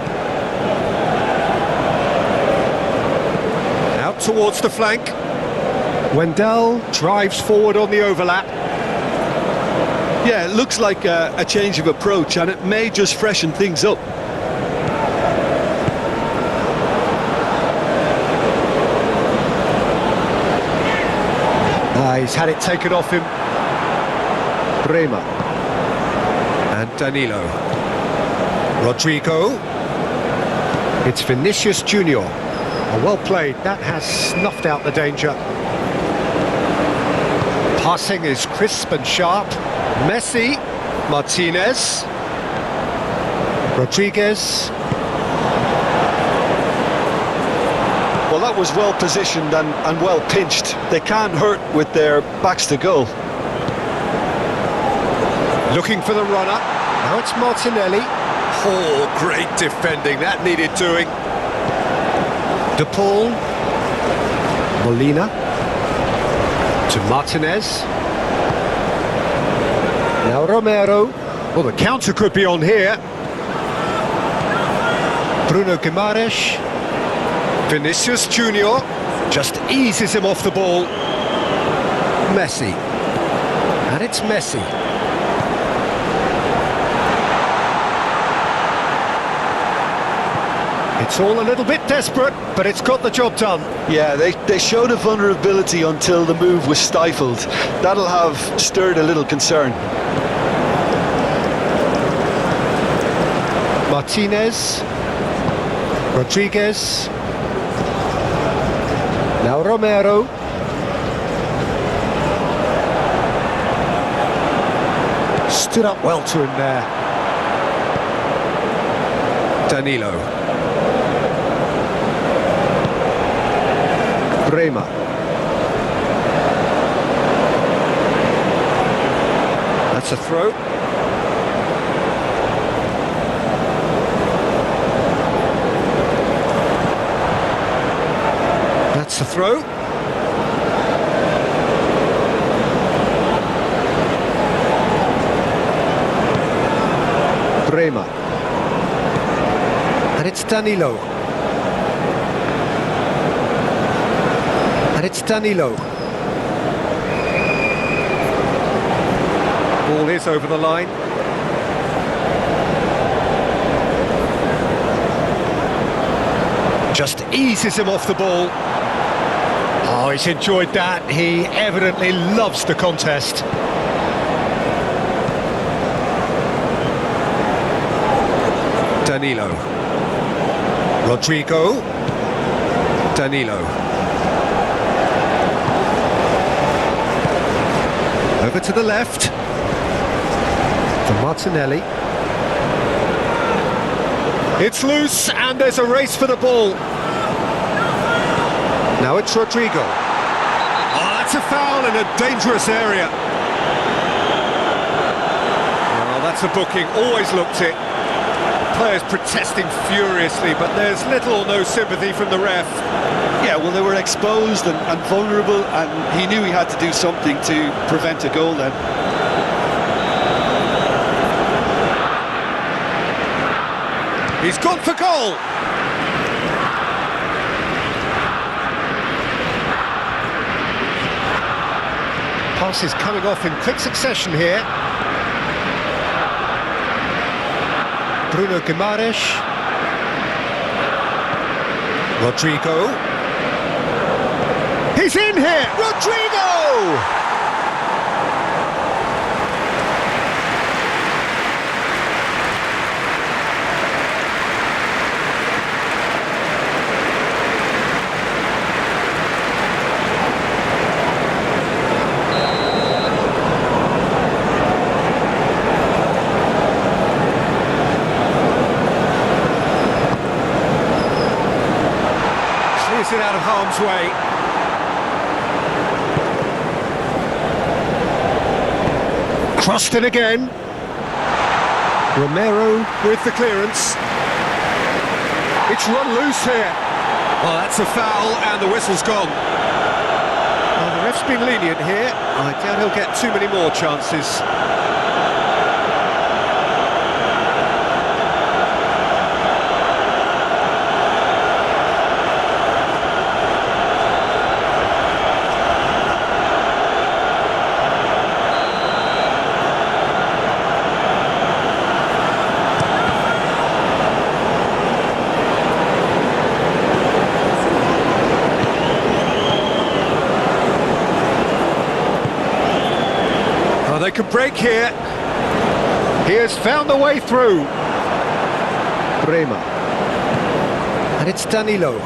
Towards the flank. Wendell drives forward on the overlap. Yeah, it looks like a change of approach, and it may just freshen things up. He's had it taken off him. Bremer. And Danilo. Rodrigo. It's Vinicius Junior. Oh, well played, that has snuffed out the danger. Passing is crisp and sharp. Messi, Martinez, Rodriguez. Well, that was well positioned and well pinched. They can't hurt with their backs to goal. Looking for the runner. Now it's Martinelli. Oh, great defending, that needed doing. De Paul, Molina, to Martinez, now Romero. Well, the counter could be on here. Bruno Guimaraes, Vinicius Junior, just eases him off the ball. Messi, and it's Messi. It's all a little bit desperate, but it's got the job done. Yeah, they showed a vulnerability until the move was stifled. That'll have stirred a little concern. Martinez. Rodriguez. Now Romero. Stood up well to him there. Danilo. Bremer. That's a throw. That's a throw. Bremer. And it's Danilo. And it's Danilo. Ball is over the line. Just eases him off the ball. Oh, he's enjoyed that. He evidently loves the contest. Danilo. Rodrigo. Danilo. Over to the left, to Martinelli. It's loose, and there's a race for the ball. Now it's Rodrigo. Oh, that's a foul in a dangerous area. Oh, that's a booking, always looked it. Players protesting furiously, but there's little or no sympathy from the ref. Yeah, well, they were exposed and vulnerable, and he knew he had to do something to prevent a goal then. He's gone for goal. Passes coming off in quick succession here. Bruno Guimaraes. Rodrigo. He's in here! Rodrigo! Clears it out of harm's way. Crossed in again. Romero with the clearance. It's run loose here. Well, that's a foul and the whistle's gone. Well, the ref's been lenient here. I doubt he'll get too many more chances. They could break here. He has found the way through. Bremer. And it's Danilo.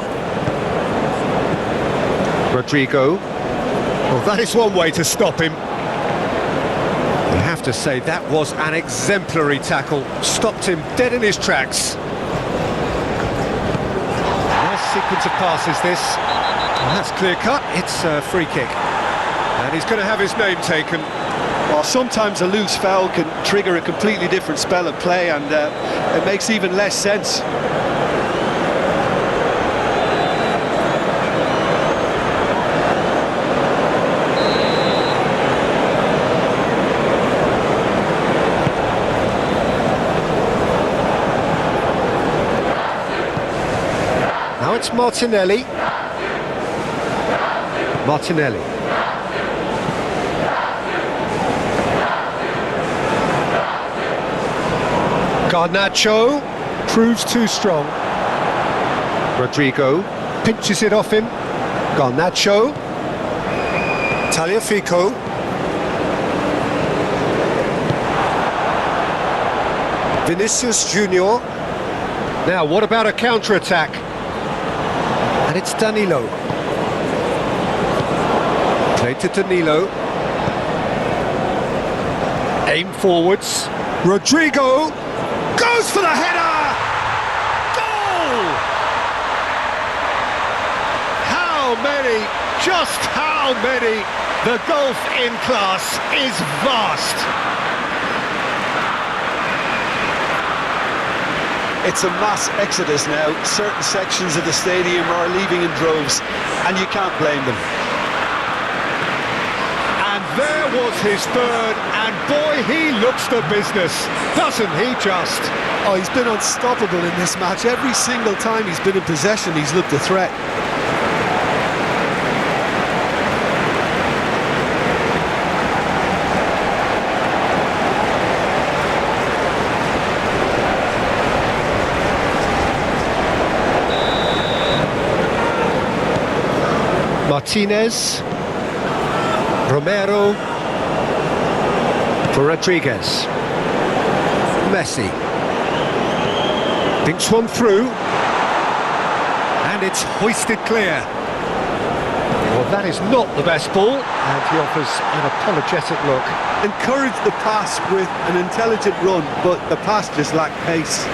Rodrigo. Well, that is one way to stop him. I have to say, that was an exemplary tackle. Stopped him dead in his tracks. Nice sequence of passes, this. Well, that's clear cut. It's a free kick. And he's going to have his name taken. Well, sometimes a loose foul can trigger a completely different spell of play, and it makes even less sense. Now it's Martinelli. Martinelli. Garnacho proves too strong. Rodrigo pinches it off him. Garnacho. Tagliafico. Vinicius Junior. Now, what about a counter-attack? And it's Danilo. Played to Danilo. Aim forwards. Rodrigo. Goes for the header! Goal! How many, just how many? The gulf in class is vast. It's a mass exodus now. Certain sections of the stadium are leaving in droves, and you can't blame them. And there was his third, and boy, he looks the business, doesn't he just? Oh, he's been unstoppable in this match. Every single time he's been in possession, he's looked a threat. Martinez. Romero. For Rodriguez. Messi. Thinks one through. And it's hoisted clear. Well, that is not the best ball. And he offers an apologetic look. Encouraged the pass with an intelligent run, but the pass just lacked pace.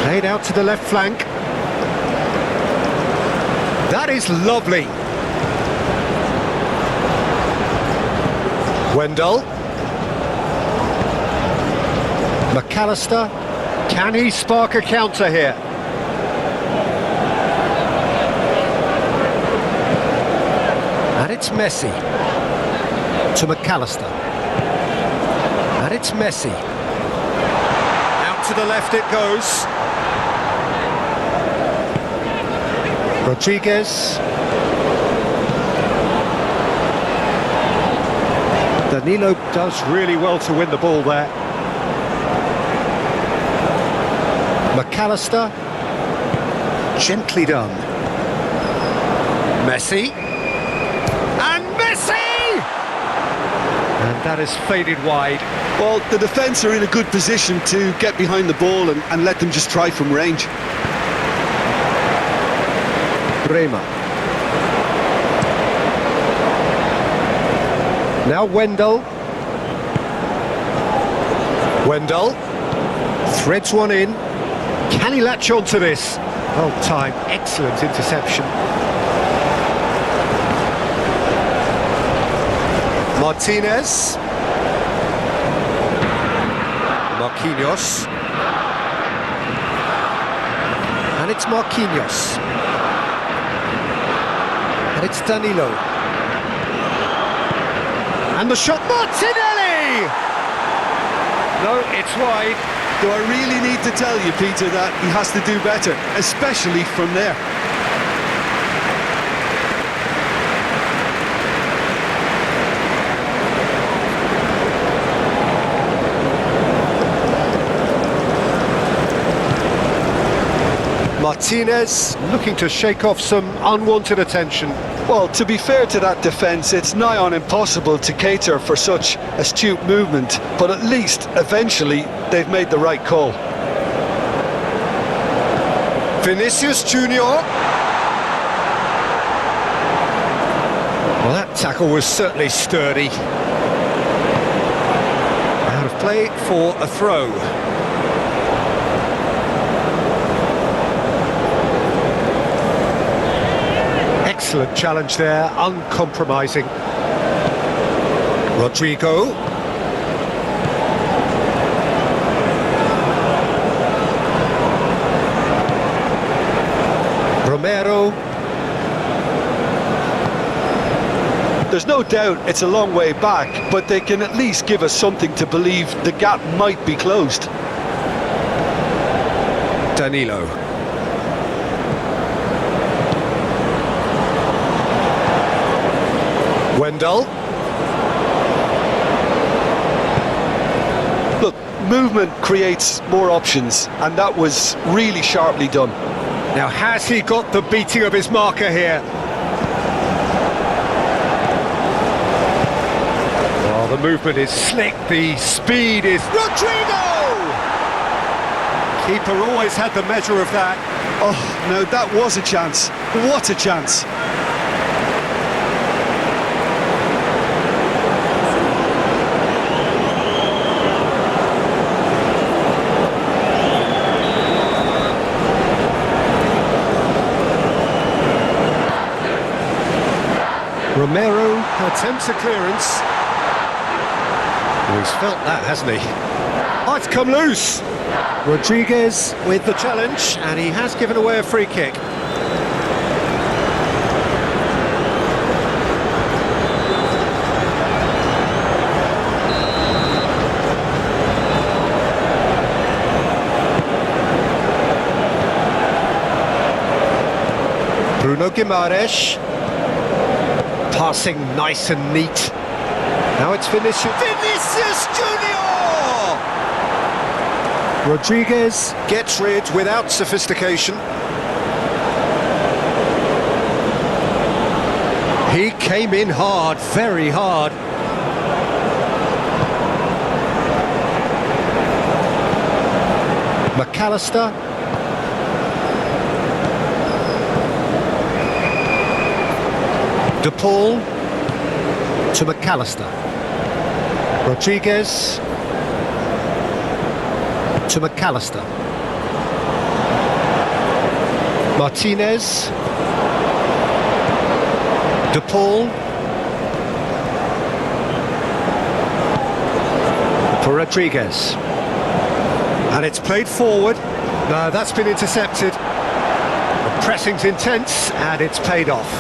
Played out to the left flank. That is lovely. Wendell. McAllister. Can he spark a counter here? And it's Messi. To McAllister. And it's Messi. Out to the left it goes. Rodriguez. Danilo does really well to win the ball there. McAllister. Gently done. Messi. And Messi! And that is faded wide. Well, the defence are in a good position to get behind the ball and let them just try from range. Bremer. Now Wendell. Wendell threads one in. Can he latch on to this? Well timed, excellent interception. Martinez. Marquinhos. And it's Marquinhos. And it's Danilo. And the shot, Martinelli! No, it's wide. Do I really need to tell you, Peter, that he has to do better, especially from there? Martinez looking to shake off some unwanted attention. Well, to be fair to that defence, it's nigh on impossible to cater for such astute movement, but at least, eventually, they've made the right call. Vinicius Junior. Well, that tackle was certainly sturdy. Out of play for a throw. Excellent challenge there, uncompromising. Rodrigo. Romero. There's no doubt it's a long way back, but they can at least give us something to believe the gap might be closed. Danilo. Wendell. Look, movement creates more options, and that was really sharply done. Now, has he got the beating of his marker here? Oh, the movement is slick, the speed is... Rodrigo! Keeper always had the measure of that. Oh, no, that was a chance. What a chance. Romero attempts a clearance. Oh, he's felt that, hasn't he? Oh, it's come loose. Rodriguez with the challenge, and he has given away a free kick. Bruno Guimaraes. Passing nice and neat. Now it's Vinicius. Vinicius Junior! Rodriguez gets rid without sophistication. He came in hard, very hard. McAllister. De Paul to McAllister. Rodriguez to McAllister. Martinez. De Paul. For Rodriguez. And it's played forward. No, that's been intercepted. The pressing's intense, and it's paid off.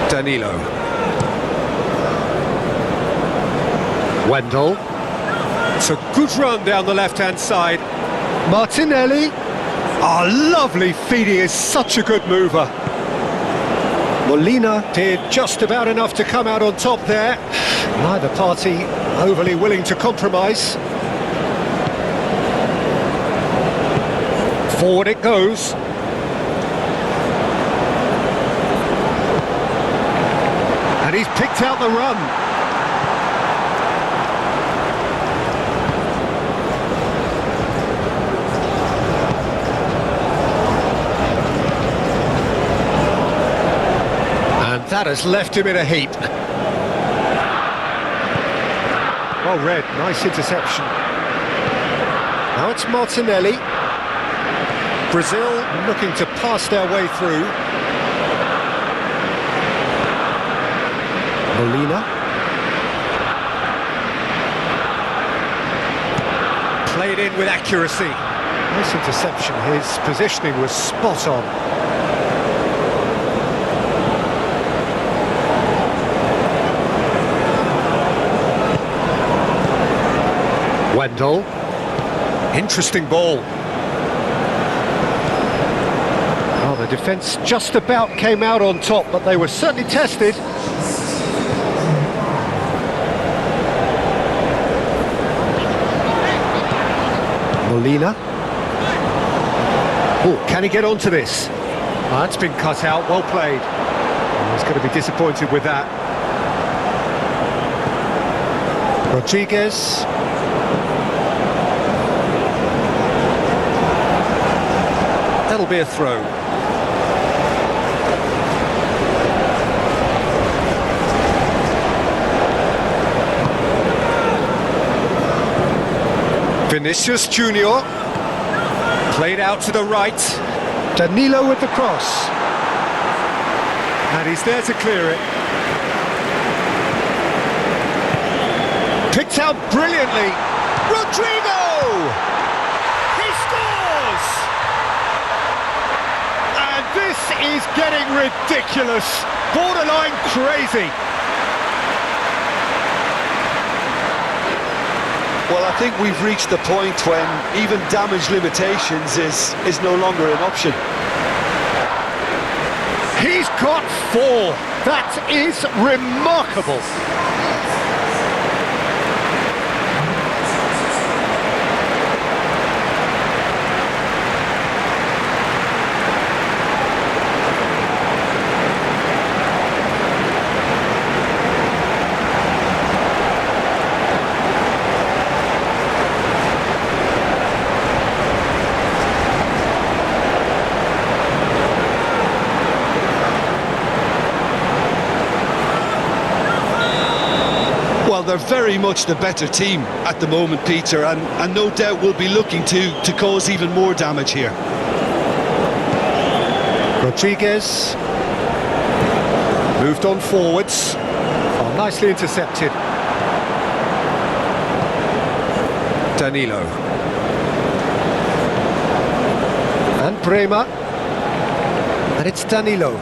Danilo. Wendell. It's a good run down the left-hand side. Martinelli. Oh, lovely feed. He is such a good mover. Molina did just about enough to come out on top there. Neither party overly willing to compromise. Forward it goes. And he's picked out the run. And that has left him in a heap. Well read, nice interception. Now it's Martinelli. Brazil looking to pass their way through. Molina. Played in with accuracy. Nice interception, his positioning was spot on. Wendell. Interesting ball. Oh, the defence just about came out on top, but they were certainly tested. Molina. Oh, can he get onto this? Oh, that's been cut out, well played. Oh, he's going to be disappointed with that. Rodriguez. That'll be a throw. Vinicius Junior. Played out to the right. Danilo with the cross. And he's there to clear it. Picked out brilliantly. Rodrigo! He scores! And this is getting ridiculous. Borderline crazy. Well, I think we've reached the point when even damage limitations is no longer an option. He's got 4. That is remarkable. Well, they're very much the better team at the moment, Peter, and no doubt will be looking to cause even more damage here. Rodriguez. Moved on forwards. Oh, nicely intercepted. Danilo. And Bremer. And it's Danilo.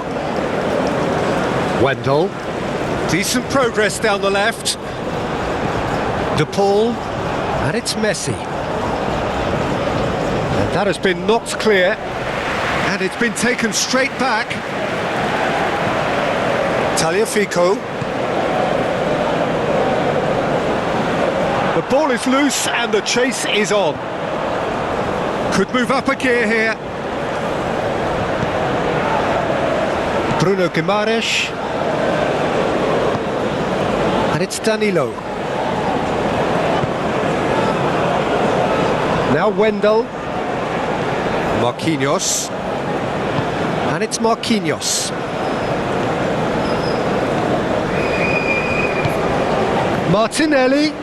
Wendell. Decent progress down the left. De Paul, and it's Messi. And that has been knocked clear, and it's been taken straight back. Tagliafico. The ball is loose, and the chase is on. Could move up a gear here. Bruno Guimaraes. And it's Danilo. Now Wendell. Marquinhos. And it's Marquinhos. Martinelli.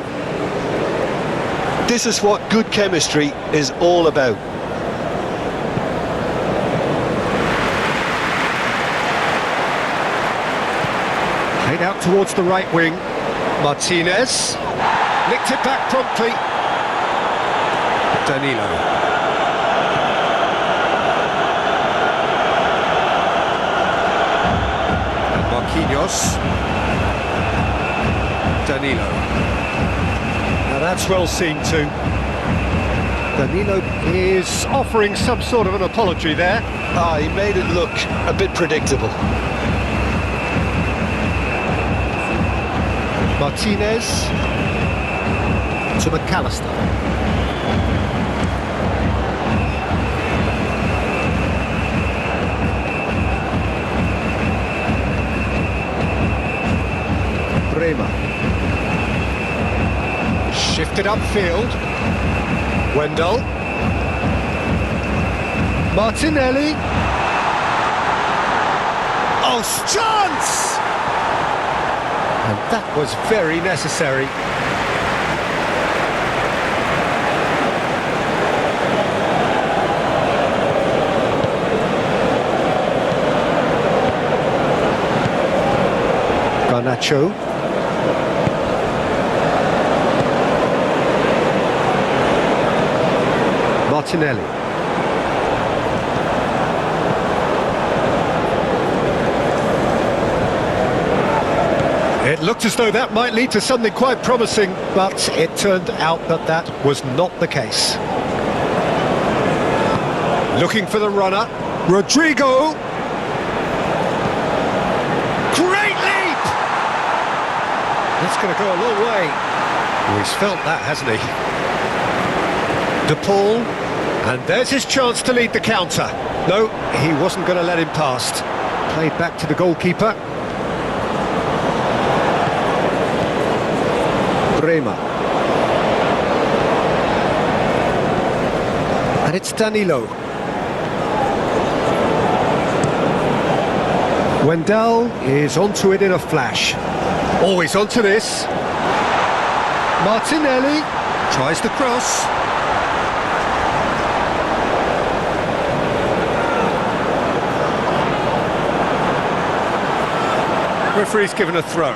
This is what good chemistry is all about. towards the right wing. Martinez nicked it back promptly. Danilo. And Marquinhos. Danilo. Now that's well seen too. Danilo is offering some sort of an apology there. He made it look a bit predictable. Martinez to McAllister. Bremer. Shifted upfield. Wendell. Martinelli. Oh, chance! And that was very necessary. Garnacho. Martinelli. It looked as though that might lead to something quite promising, but it turned out that that was not the case. Looking for the runner, Rodrigo. Great leap! That's going to go a long way. Oh, he's felt that, hasn't he? De Paul, and there's his chance to lead the counter. No, he wasn't going to let him past. Played back to the goalkeeper. Bremer. And it's Danilo. Wendell is onto it in a flash. Always onto this. Martinelli tries the cross. Referee's given a throw.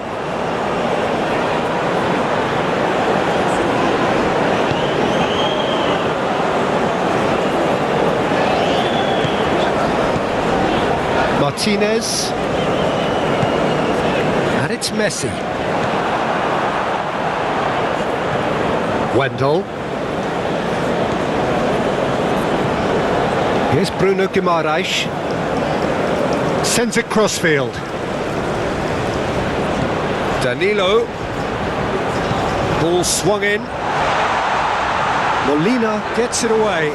Martinez. And it's Messi. Wendell. Here's Bruno Guimaraes. Sends it crossfield. Danilo. Ball swung in. Molina gets it away.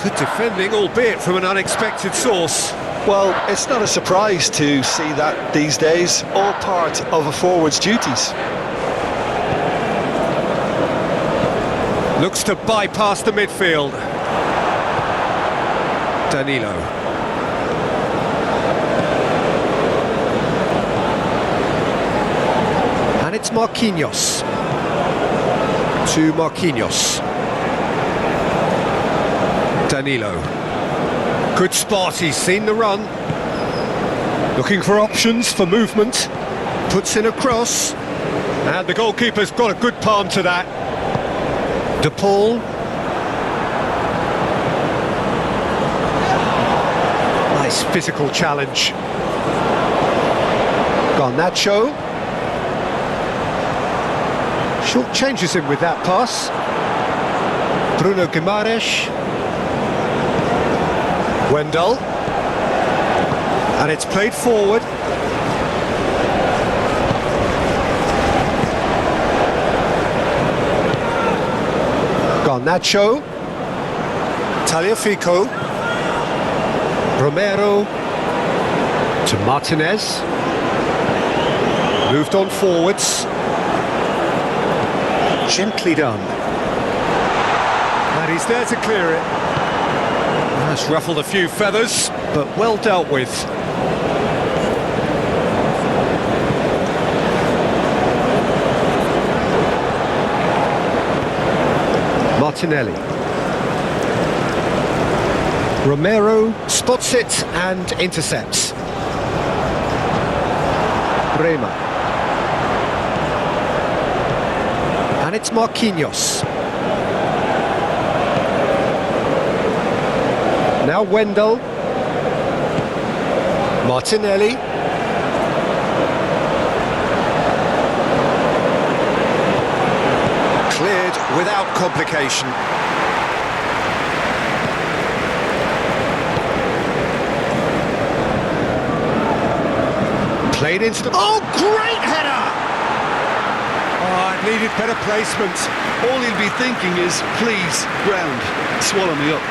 Good defending, albeit from an unexpected source. Well, it's not a surprise to see that these days, all part of a forward's duties. Looks to bypass the midfield. Danilo. And it's Marquinhos. To Marquinhos. Danilo. Good spot, he's seen the run. Looking for options for movement. Puts in a cross. And the goalkeeper's got a good palm to that. De Paul. Nice physical challenge. Garnacho. Short changes him with that pass. Bruno Guimaraes. Wendell. And it's played forward. Garnacho. Tagliafico. Romero. To Martinez. Moved on forwards. Gently done. And he's there to clear it. That's ruffled a few feathers, but well dealt with. Martinelli. Romero spots it and intercepts. Bremer. And it's Marquinhos. Now Wendell. Martinelli. Cleared without complication. Played into the... Oh, great header! Oh, it needed better placement. All he'll be thinking is, please, ground, swallow me up.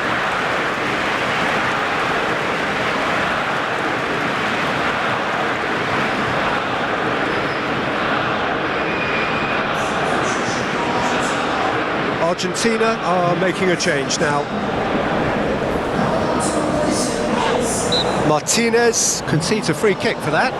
Argentina are making a change now. Martinez concedes a free kick for that.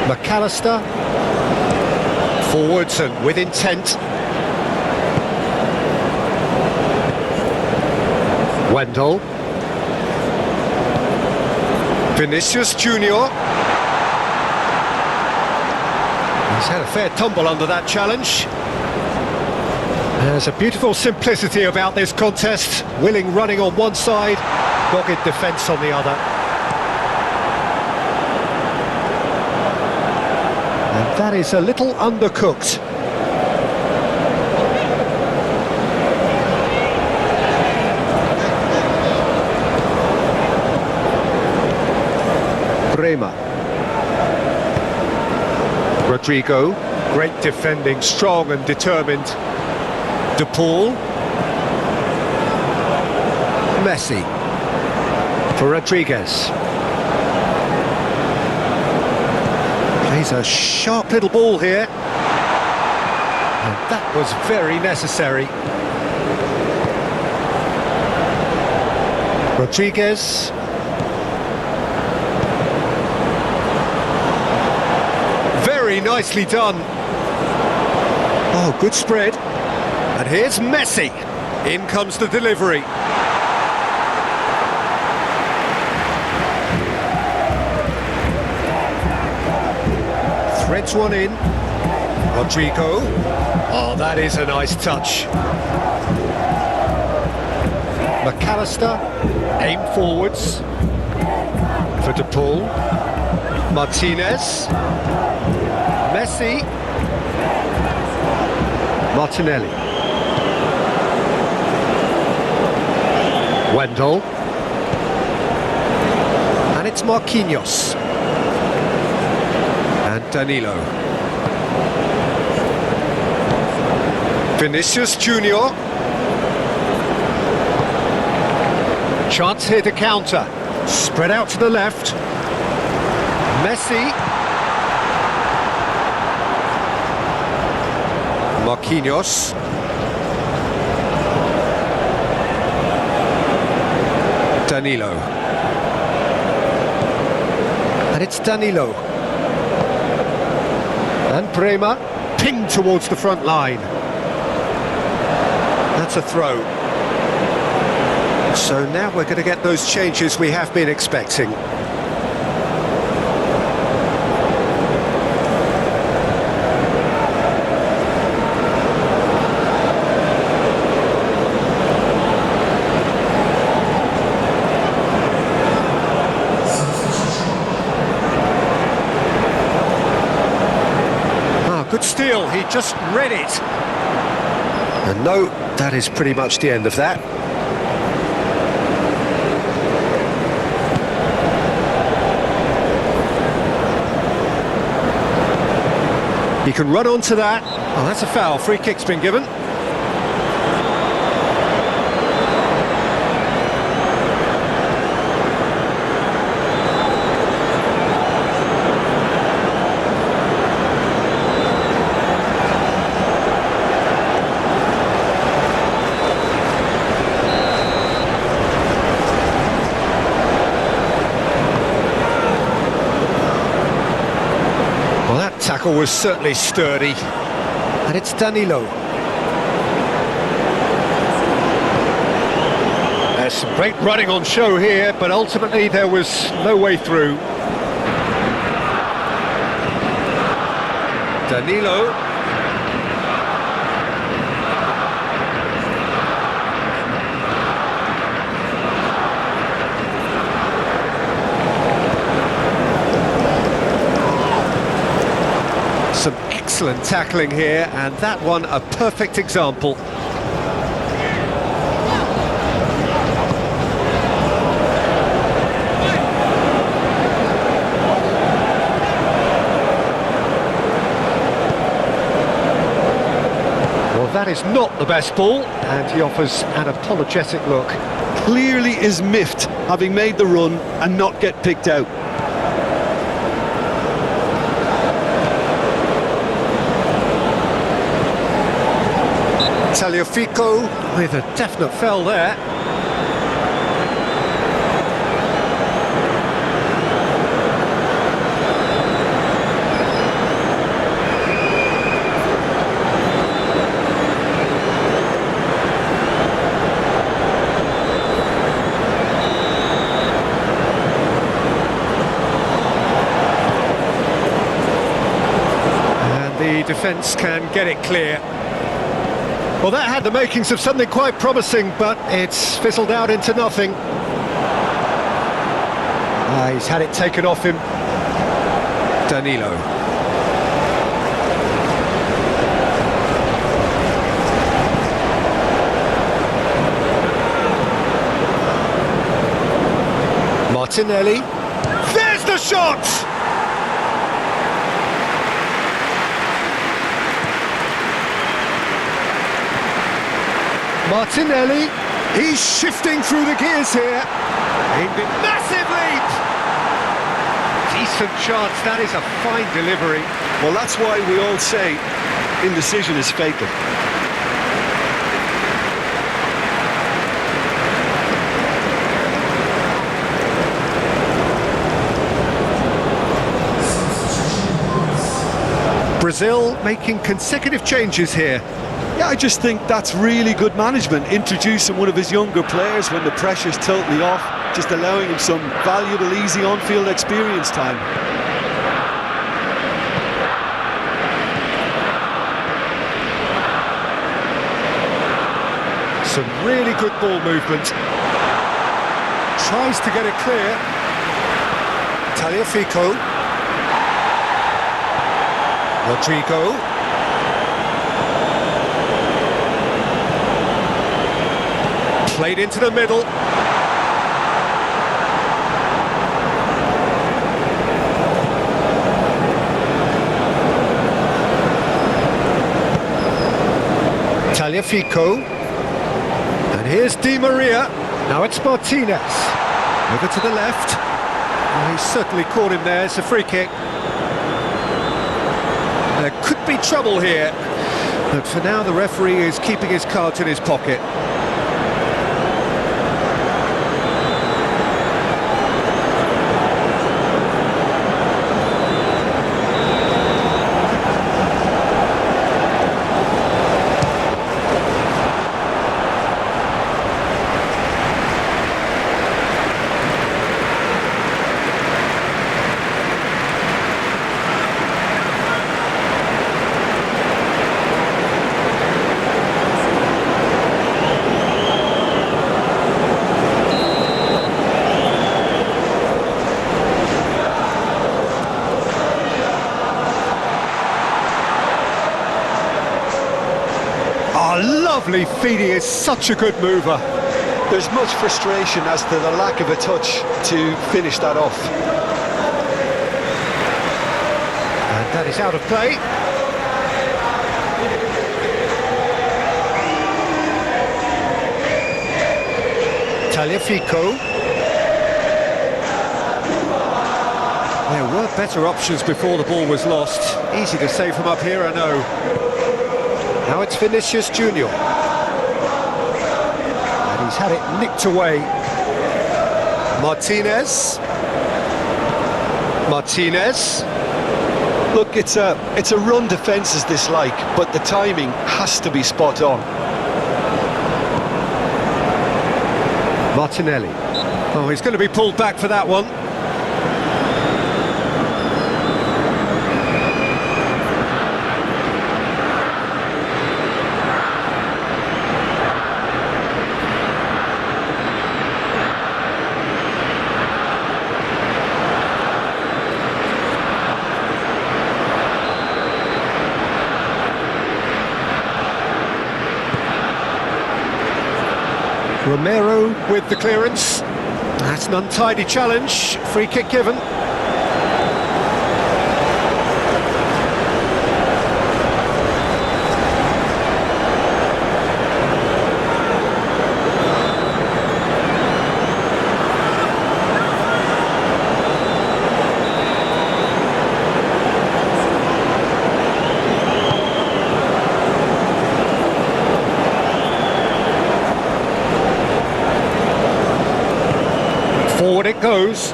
McAllister, forwards and with intent. Wendell. Vinicius Junior. He's had a fair tumble under that challenge. There's a beautiful simplicity about this contest. Willing running on one side, dogged defence on the other. And that is a little undercooked. Bremer. Rodrigo, great defending, strong and determined. De Paul. Messi. For Rodriguez. Plays a sharp little ball here. And that was very necessary. Rodriguez. Very nicely done. Oh, good spread. And here's Messi. In comes the delivery. Threads one in. Rodrigo. Oh, that is a nice touch. McAllister. Aim forwards. For De Paul. Martinez. Messi. Martinelli. Wendell. And it's Marquinhos. And Danilo. Vinicius Junior. Chance here to counter. Spread out to the left. Messi. Marquinhos. Danilo. And it's Danilo. And Bremer, pinged towards the front line. That's a throw. So now we're going to get those changes we have been expecting. Good steal, he just read it. And no, that is pretty much the end of that. He can run onto that. Oh, that's a foul. Free kick's been given. tackle was certainly sturdy. And it's Danilo. There's some great running on show here, but ultimately there was no way through. Danilo. Some excellent tackling here, and that one a perfect example. Well, that is not the best ball, and he offers an apologetic look. Clearly is miffed, having made the run and not get picked out. Tagliafico with a definite foul there. And the defence can get it clear. Well, that had the makings of something quite promising, but it's fizzled out into nothing. He's had it taken off him. Danilo. Martinelli. There's the shot! Martinelli, he's shifting through the gears here. Massive leap! Decent chance, that is a fine delivery. Well, that's why we all say indecision is fatal. Brazil making consecutive changes here. Yeah, I just think that's really good management, introducing one of his younger players when the pressure's totally off, just allowing him some valuable, easy on-field experience time. Some really good ball movement. Tries to get it clear. Tagliafico. Rodrigo. Played into the middle. Tagliafico. And here's Di Maria. Now it's Martinez. Over to the left. Well, he's certainly caught him there. It's a free kick. There could be trouble here. But for now, the referee is keeping his cards in his pocket. Lovely feet, he is such a good mover. There's much frustration as to the lack of a touch to finish that off. And that is out of play. Tagliafico. There were better options before the ball was lost. Easy to save from up here, I know. Now it's Vinicius Junior. And he's had it nicked away. Martinez. Martinez. Look, it's a run defence is dislike, but the timing has to be spot on. Martinelli. Oh, he's going to be pulled back for that one. Romero with the clearance. That's an untidy challenge. Free kick given. Forward it goes.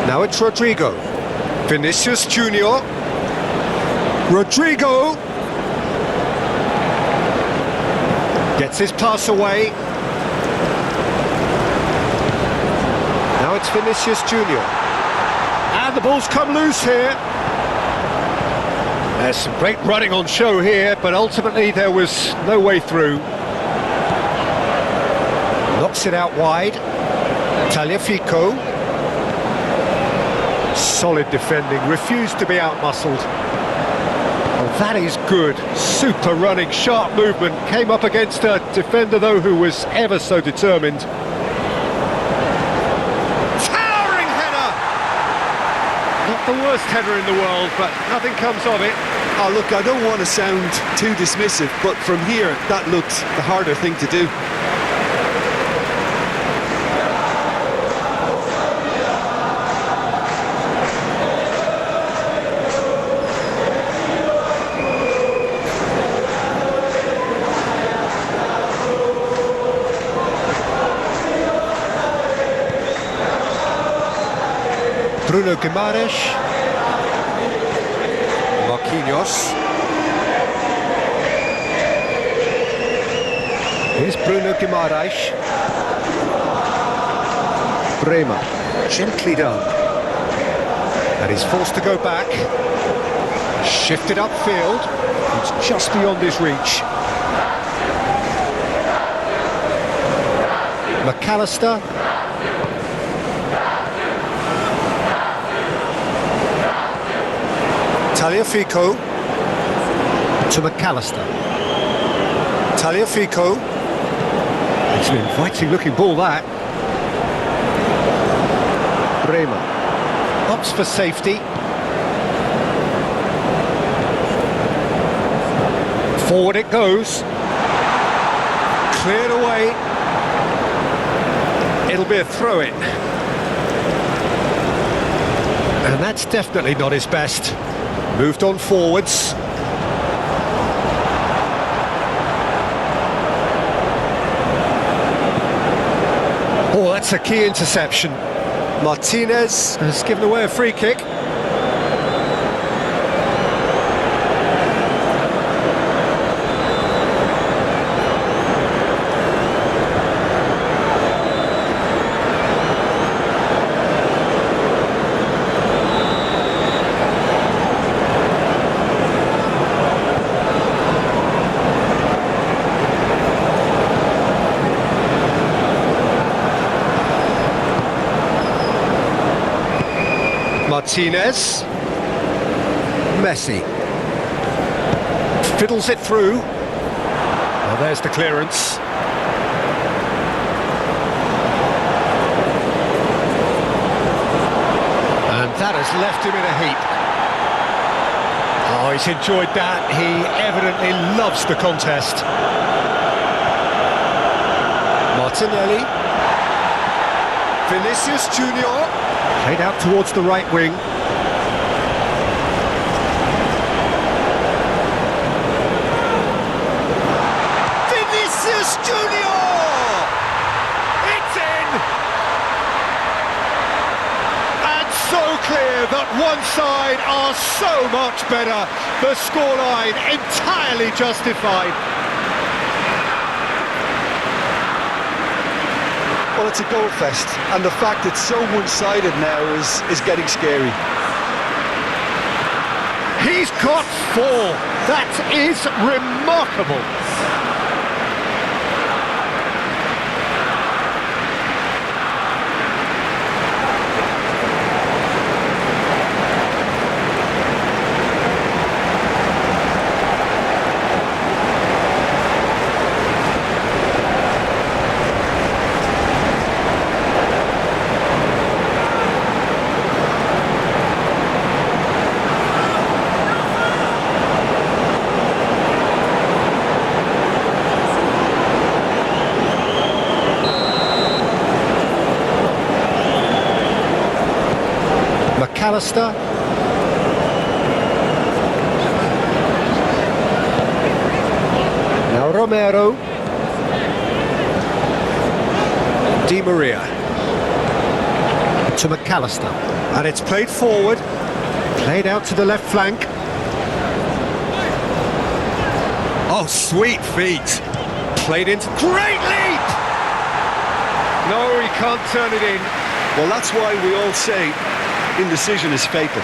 Now it's Rodrigo. Vinicius Junior. Rodrigo gets his pass away. Now it's Vinicius Junior. And the ball's come loose here. There's some great running on show here, but ultimately there was no way through. Knocks it out wide. Tagliafico. Solid defending, refused to be outmuscled. Oh, that is good. Super running, sharp movement. Came up against a defender, though, who was ever so determined. Towering header! Not the worst header in the world, but nothing comes of it. Oh, look, I don't want to sound too dismissive, but from here, that looked the harder thing to do. Bruno Guimaraes. Marquinhos. Here's Bruno Guimaraes. Bremer. Gently done. And he's forced to go back. Shifted upfield. It's just beyond his reach. McAllister. Tagliafico to McAllister. Tagliafico. It's an inviting looking ball, that. Bremer opts for safety. Forward it goes. Cleared away. It'll be a throw-in. And that's definitely not his best. Moved on forwards. Oh, that's a key interception. Martinez has given away a free kick. Martinez. Messi. Fiddles it through. Oh, there's the clearance. And that has left him in a heap. Oh, he's enjoyed that. He evidently loves the contest. Martinelli. Vinicius Junior. Played out towards the right wing. Vinicius Junior! It's in! And so clear that one side are so much better. The scoreline entirely justified. Well, it's a goal fest, and the fact it's so one-sided now is getting scary. He's got 4. That is remarkable. McAllister. Now Romero. Di Maria. To McAllister. And it's played forward. Played out to the left flank. Oh, sweet feet. Played into... Great leap! No, he can't turn it in. Well, that's why we all say indecision is fatal.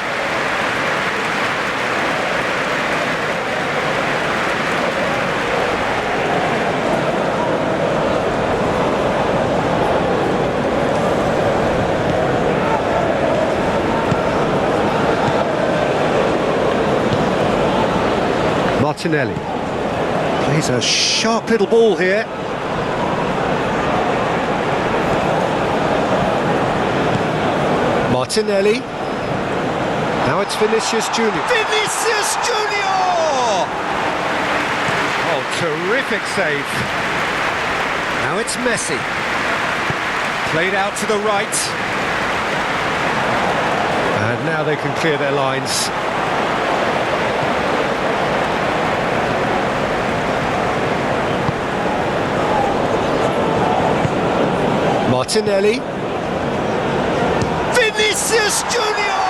Martinelli plays a sharp little ball here. Martinelli. Now it's Vinicius Junior. Vinicius Junior! Oh, terrific save. Now it's Messi. Played out to the right. And now they can clear their lines. Martinelli. Vinicius Junior!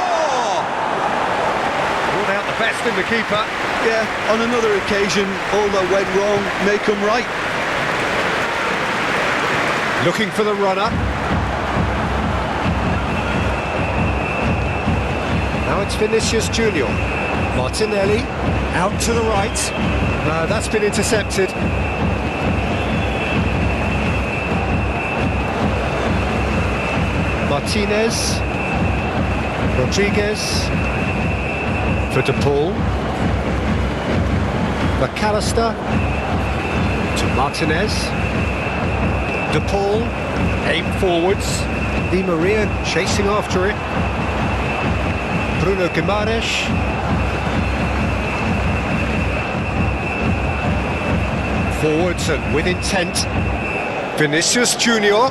Brought out the best in the keeper. Yeah, on another occasion, all that went wrong may come right. Looking for the runner. Now it's Vinicius Junior. Martinelli out to the right. That's been intercepted. Martinez. Rodriguez. For De Paul. McAllister. To Martinez. De Paul. Aim forwards. Di Maria chasing after it. Bruno Guimaraes. Forwards and with intent. Vinicius Junior.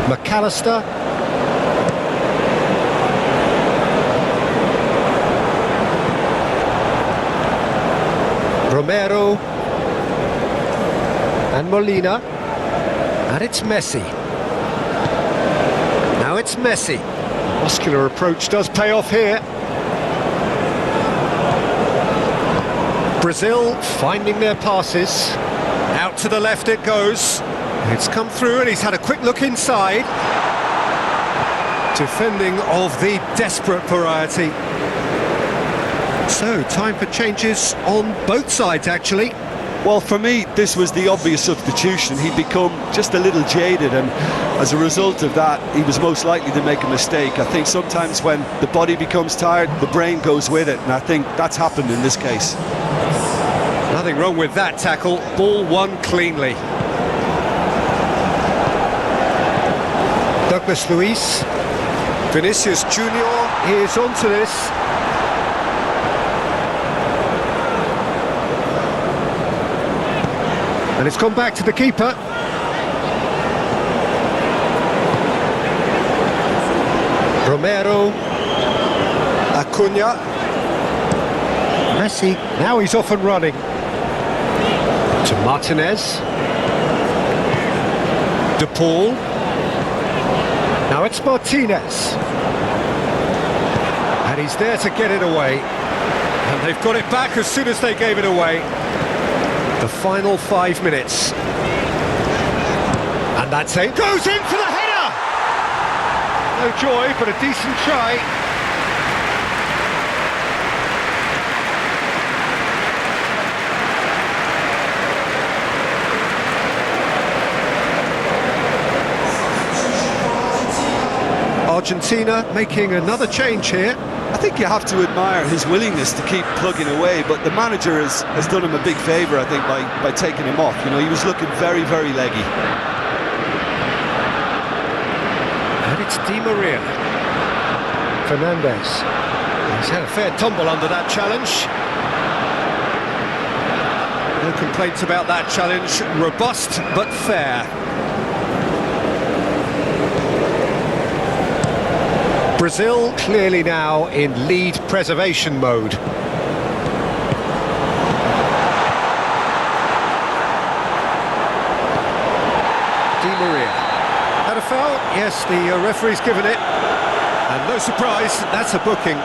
McAllister. Romero. And Molina. And it's Messi. Now it's Messi. Muscular approach does pay off here. Brazil finding their passes. Out to the left it goes. It's come through and he's had a quick look inside. Defending of the desperate variety. So, time for changes on both sides, actually. Well, for me, this was the obvious substitution. He'd become just a little jaded, and as a result of that, he was most likely to make a mistake. I think sometimes when the body becomes tired, the brain goes with it, and I think that's happened in this case. Nothing wrong with that tackle. Ball won cleanly. Douglas Luiz. Vinicius Junior is onto this. And it's gone back to the keeper. Romero. Acuna. Messi. Now he's off and running. To Martinez. De Paul. Now it's Martinez. And he's there to get it away. And they've got it back as soon as they gave it away. The final 5 minutes. And that's it. Goes in for the header! No joy, but a decent try. Argentina making another change here. I think you have to admire his willingness to keep plugging away, but the manager has done him a big favour, I think, by taking him off. You know, he was looking very, very leggy. And it's Di Maria. Fernandez. He's had a fair tumble under that challenge. No complaints about that challenge. Robust but fair. Brazil clearly now in lead preservation mode. Di Maria. Had a foul? Yes, the referee's given it. And no surprise, that's a booking.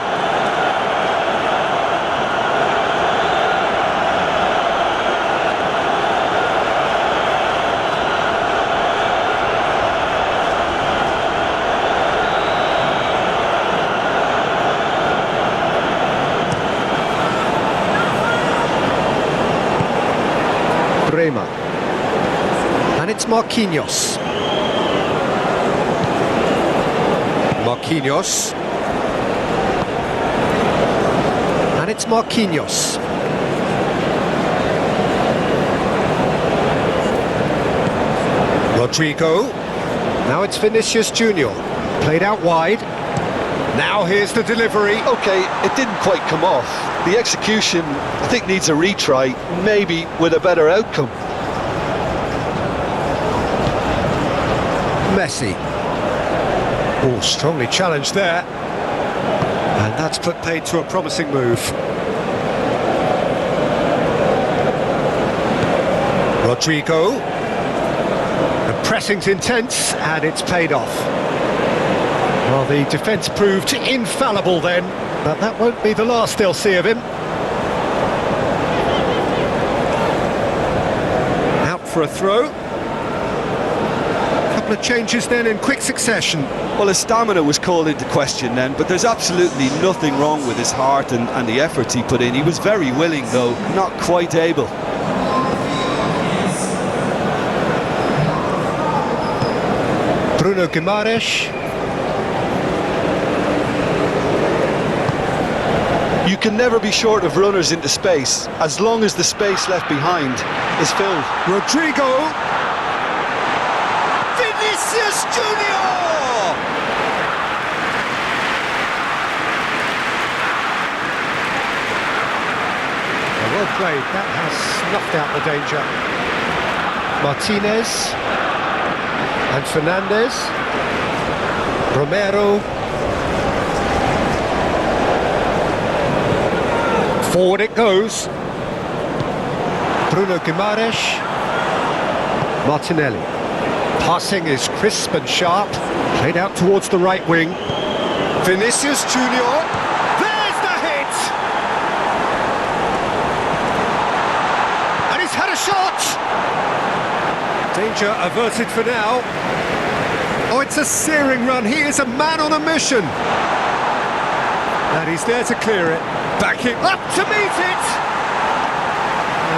And it's Marquinhos. Marquinhos. And it's Marquinhos. Rodrigo. Now it's Vinicius Junior. Played out wide. Now here's the delivery. Okay, it didn't quite come off. The execution, I think, needs a retry, maybe with a better outcome. Messi. Oh, strongly challenged there. And that's put paid to a promising move. Rodrigo. The pressing's intense, and it's paid off. Well, the defence proved infallible then, but that won't be the last they'll see of him. Out for a throw. A couple of changes then in quick succession. Well, his stamina was called into question then, but there's absolutely nothing wrong with his heart and the efforts he put in. He was very willing, though, not quite able. Bruno Guimaraes. You can never be short of runners into space, as long as the space left behind is filled. Rodrigo. Vinicius Junior. Well played. That has snuffed out the danger. Martinez. And Fernandez. Romero. Forward it goes. Bruno Guimaraes. Martinelli. Passing is crisp and sharp. Played out towards the right wing. Vinicius Junior. There's the hit! And he's had a shot! Danger averted for now. Oh, it's a searing run. He is a man on a mission. And he's there to clear it. Back it up to meet it!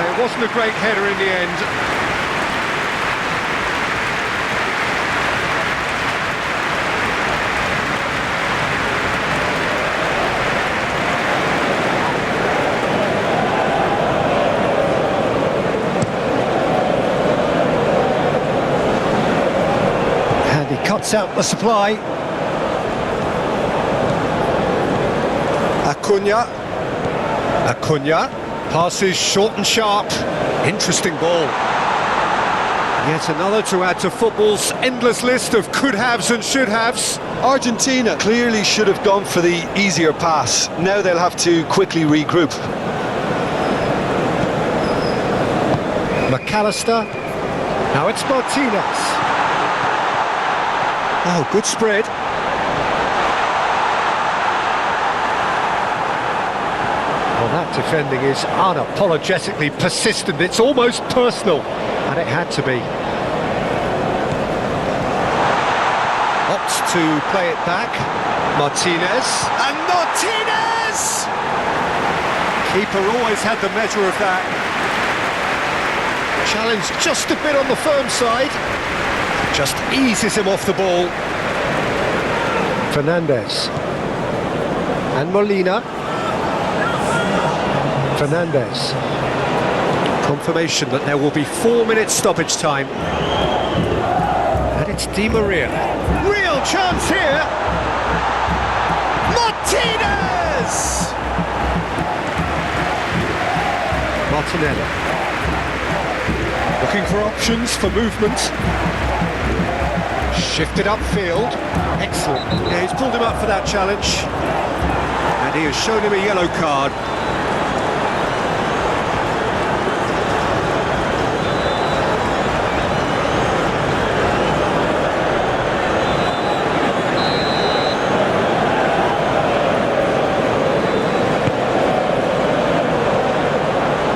It wasn't a great header in the end. And he cuts out the supply. Acuna passes short and sharp. Interesting ball. Yet another to add to football's endless list of could-haves and should-haves. Argentina clearly should have gone for the easier pass. Now they'll have to quickly regroup. McAllister. Now it's Martinez. Oh, good spread. Well, that defending is unapologetically persistent. It's almost personal, and it had to be. Opts to play it back. Martinez. And Martinez! Keeper always had the measure of that. Challenge just a bit on the firm side. Just eases him off the ball. Fernandez. And Molina. Fernandez. Confirmation that there will be 4 minutes stoppage time. And it's Di Maria. Real chance here. Martinez! Martinelli. Looking for options for movement. Shifted upfield. Excellent. Yeah, he's pulled him up for that challenge. And he has shown him a yellow card.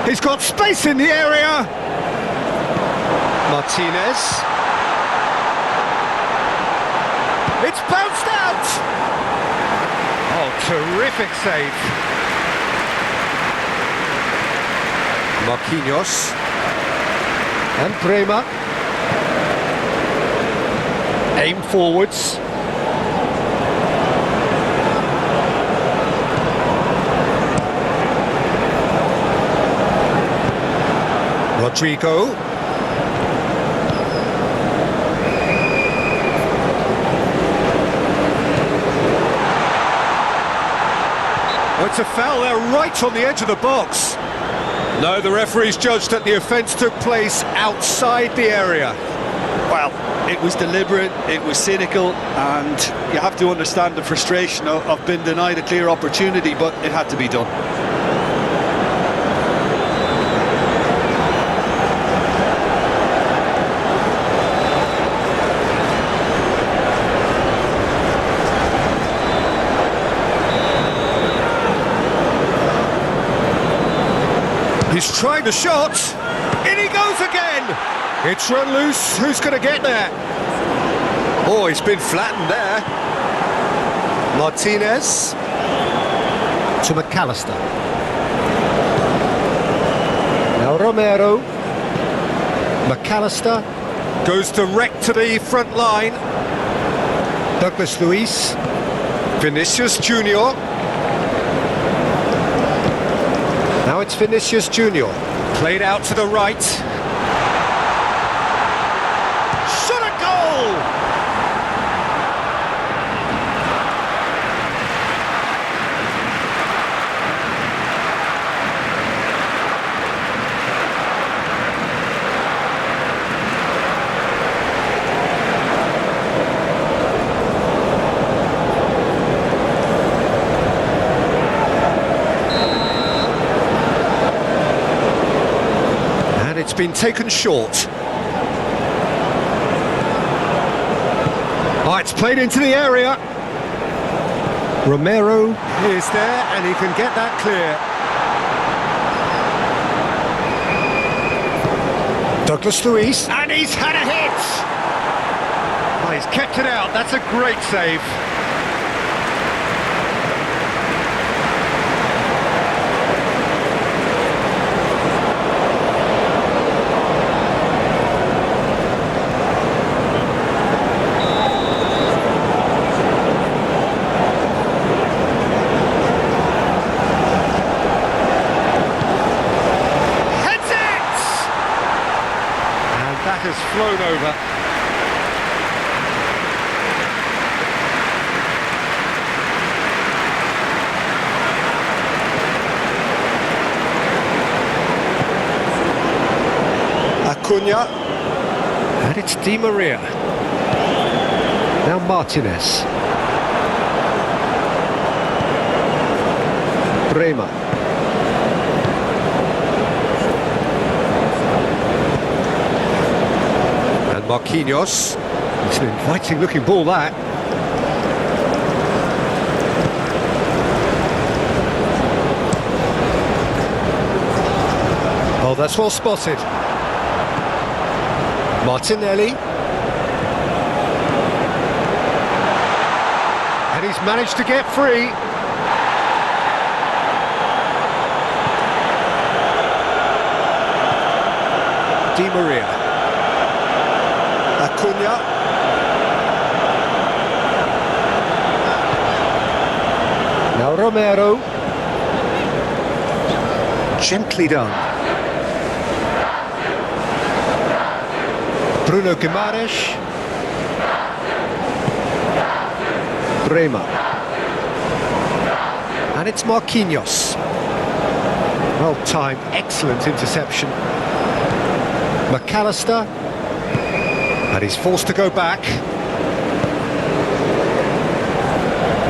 He's got space in the area. Martinez. It's bounced out. Oh, terrific save. Marquinhos. And Bremer. Aim forwards. Rodrigo. Oh, it's a foul there right on the edge of the box. No, the referee's judged that the offence took place outside the area. Well, it was deliberate, it was cynical, and you have to understand the frustration of being denied a clear opportunity, but it had to be done. He's trying the shot. In he goes again. It's run loose. Who's going to get there? Oh, he's been flattened there. Martinez to McAllister. Now Romero. McAllister goes direct to the front line. Douglas Luiz. Vinicius Junior. Now it's Vinicius Junior. Played out to the right. Shot a goal! It's been taken short. Oh, it's played into the area. Romero is there and he can get that clear. Douglas Luiz, and he's had a hit. Oh, he's kept it out. That's a great save. Has flown over. Acuna. And it's Di Maria. Now Martinez. Bremer. Marquinhos. It's an inviting looking ball, that. Oh, that's well spotted. Martinelli. And he's managed to get free. Di Maria. Acuna. Now Romero. Gently done. Bruno Guimaraes. Bremer. And it's Marquinhos. Well timed, excellent interception. McAllister. And he's forced to go back.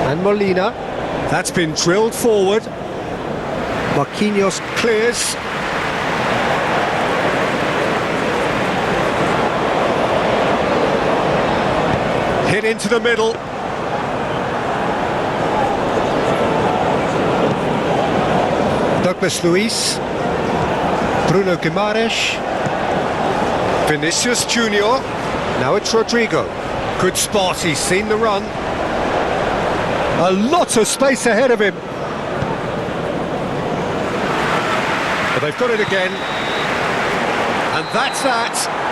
And Molina. That's been drilled forward. Marquinhos clears. Hit into the middle. Douglas Luiz. Bruno Guimaraes. Vinicius Junior. Now it's Rodrigo. Good spot, he's seen the run. A lot of space ahead of him. But they've got it again. And that's that.